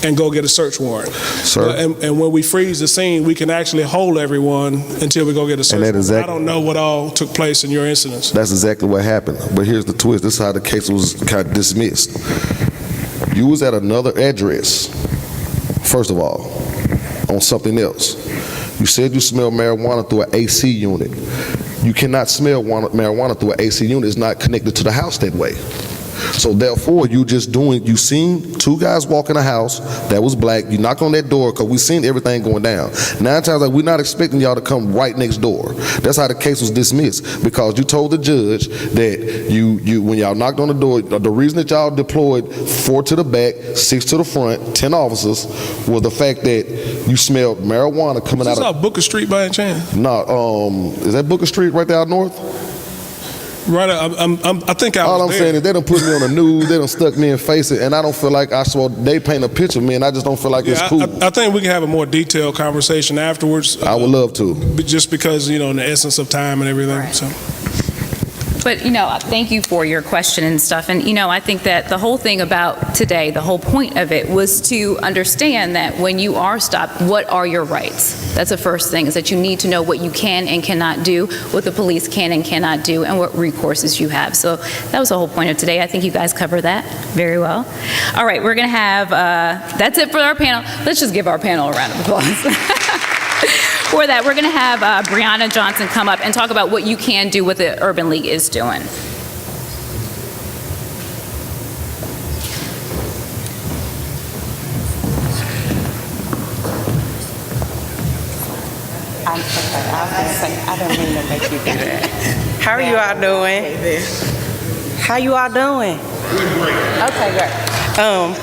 S6: and go get a search warrant.
S10: Sir?
S6: And when we freeze the scene, we can actually hold everyone until we go get a search warrant. I don't know what all took place in your incidents.
S10: That's exactly what happened. But here's the twist. This is how the case was kind of dismissed. You was at another address, first of all, on something else. You said you smelled marijuana through an AC unit. You cannot smell marijuana through an AC unit. It's not connected to the house that way. So therefore, you seen 2 guys walk in a house that was black. You knocked on that door because we seen everything going down. 9 times we're not expecting y'all to come right next door. That's how the case was dismissed, because you told the judge that you when y'all knocked on the door, the reason that y'all deployed 4 to the back, 6 to the front, 10 officers, was the fact that you smelled marijuana coming out of.
S6: Is this off Booker Street by any chance?
S10: No, is that Booker Street right there out north?
S6: Right, I think I was
S10: All I'm
S6: there.
S10: saying is they done put me on the news, they done stuck me in face it, and I don't feel like they paint a picture of me, and I just don't feel like it's cool.
S6: I think we can have a more detailed conversation afterwards.
S10: I would love to.
S6: Just because, in the essence of time and everything.
S4: Right.
S6: So.
S4: But, thank you for your question and stuff. And, I think that the whole thing about today, the whole point of it was to understand that when you are stopped, what are your rights? That's the first thing, is that you need to know what you can and cannot do, what the police can and cannot do, and what recourses you have. So that was the whole point of today. I think you guys covered that very well. All right, we're going to have, that's it for our panel. Let's just give our panel a round of applause. For that, we're going to have Brianna Johnson come up and talk about what you can do, what the Urban League is doing.
S11: I'm sorry. I was going to say, I don't mean to make you do that. How are you all doing? How you all doing? Okay, great.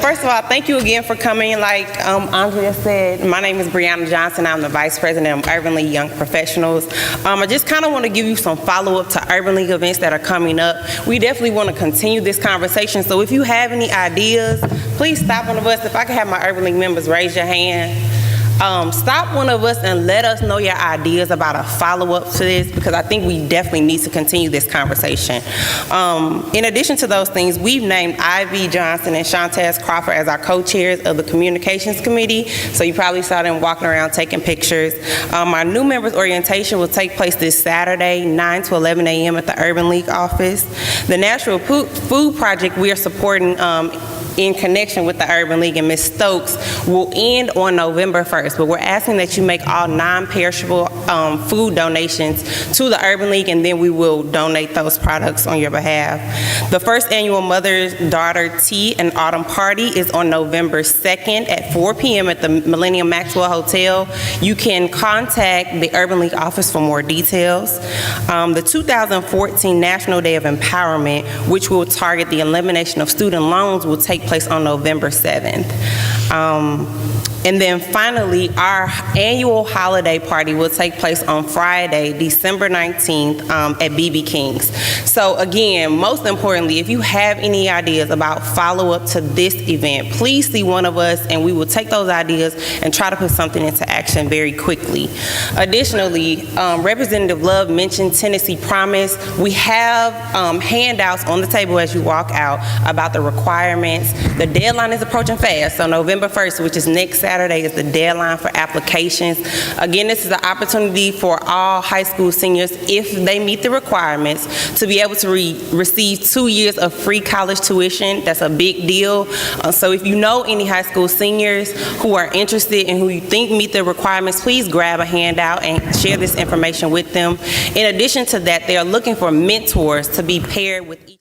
S11: First of all, thank you again for coming. Like Andrea said, my name is Brianna Johnson. I'm the Vice President of Urban League Young Professionals. I just kind of want to give you some follow-up to Urban League events that are coming up. We definitely want to continue this conversation. So if you have any ideas, please stop one of us. If I could have my Urban League members raise your hand. Stop one of us and let us know your ideas about a follow-up to this, because I think we definitely need to continue this conversation. In addition to those things, we've named Ivy Johnson and Shantaz Crawford as our co-chairs of the Communications Committee, so you probably saw them walking around taking pictures. Our new members orientation will take place this Saturday, 9 to 11 a.m. at the Urban League office. The National Food Project we are supporting in connection with the Urban League and Ms. Stokes will end on November 1st, but we're asking that you make all non-perishable food donations to the Urban League, and then we will donate those products on your behalf. The first annual Mother-Daughter Tea and Autumn Party is on November 2nd at 4 p.m. at the Millennium Maxwell Hotel. You can contact the Urban League office for more details. The 2014 National Day of Empowerment, which will target the elimination of student loans, will take place on November 7th. And then finally, our annual holiday party will take place on Friday, December 19th at BB King's. So again, most importantly, if you have any ideas about follow-up to this event, please see one of us and we will take those ideas and try to put something into action. action very quickly. Additionally, Representative Love mentioned Tennessee Promise. We have handouts on the table as you walk out about the requirements. The deadline is approaching fast, so November 1st, which is next Saturday, is the deadline for applications. Again, this is an opportunity for all high school seniors, if they meet the requirements, to be able to receive 2 years of free college tuition. That's a big deal. So if you know any high school seniors who are interested and who you think meet the requirements, please grab a handout and share this information with them. In addition to that, they are looking for mentors to be paired with each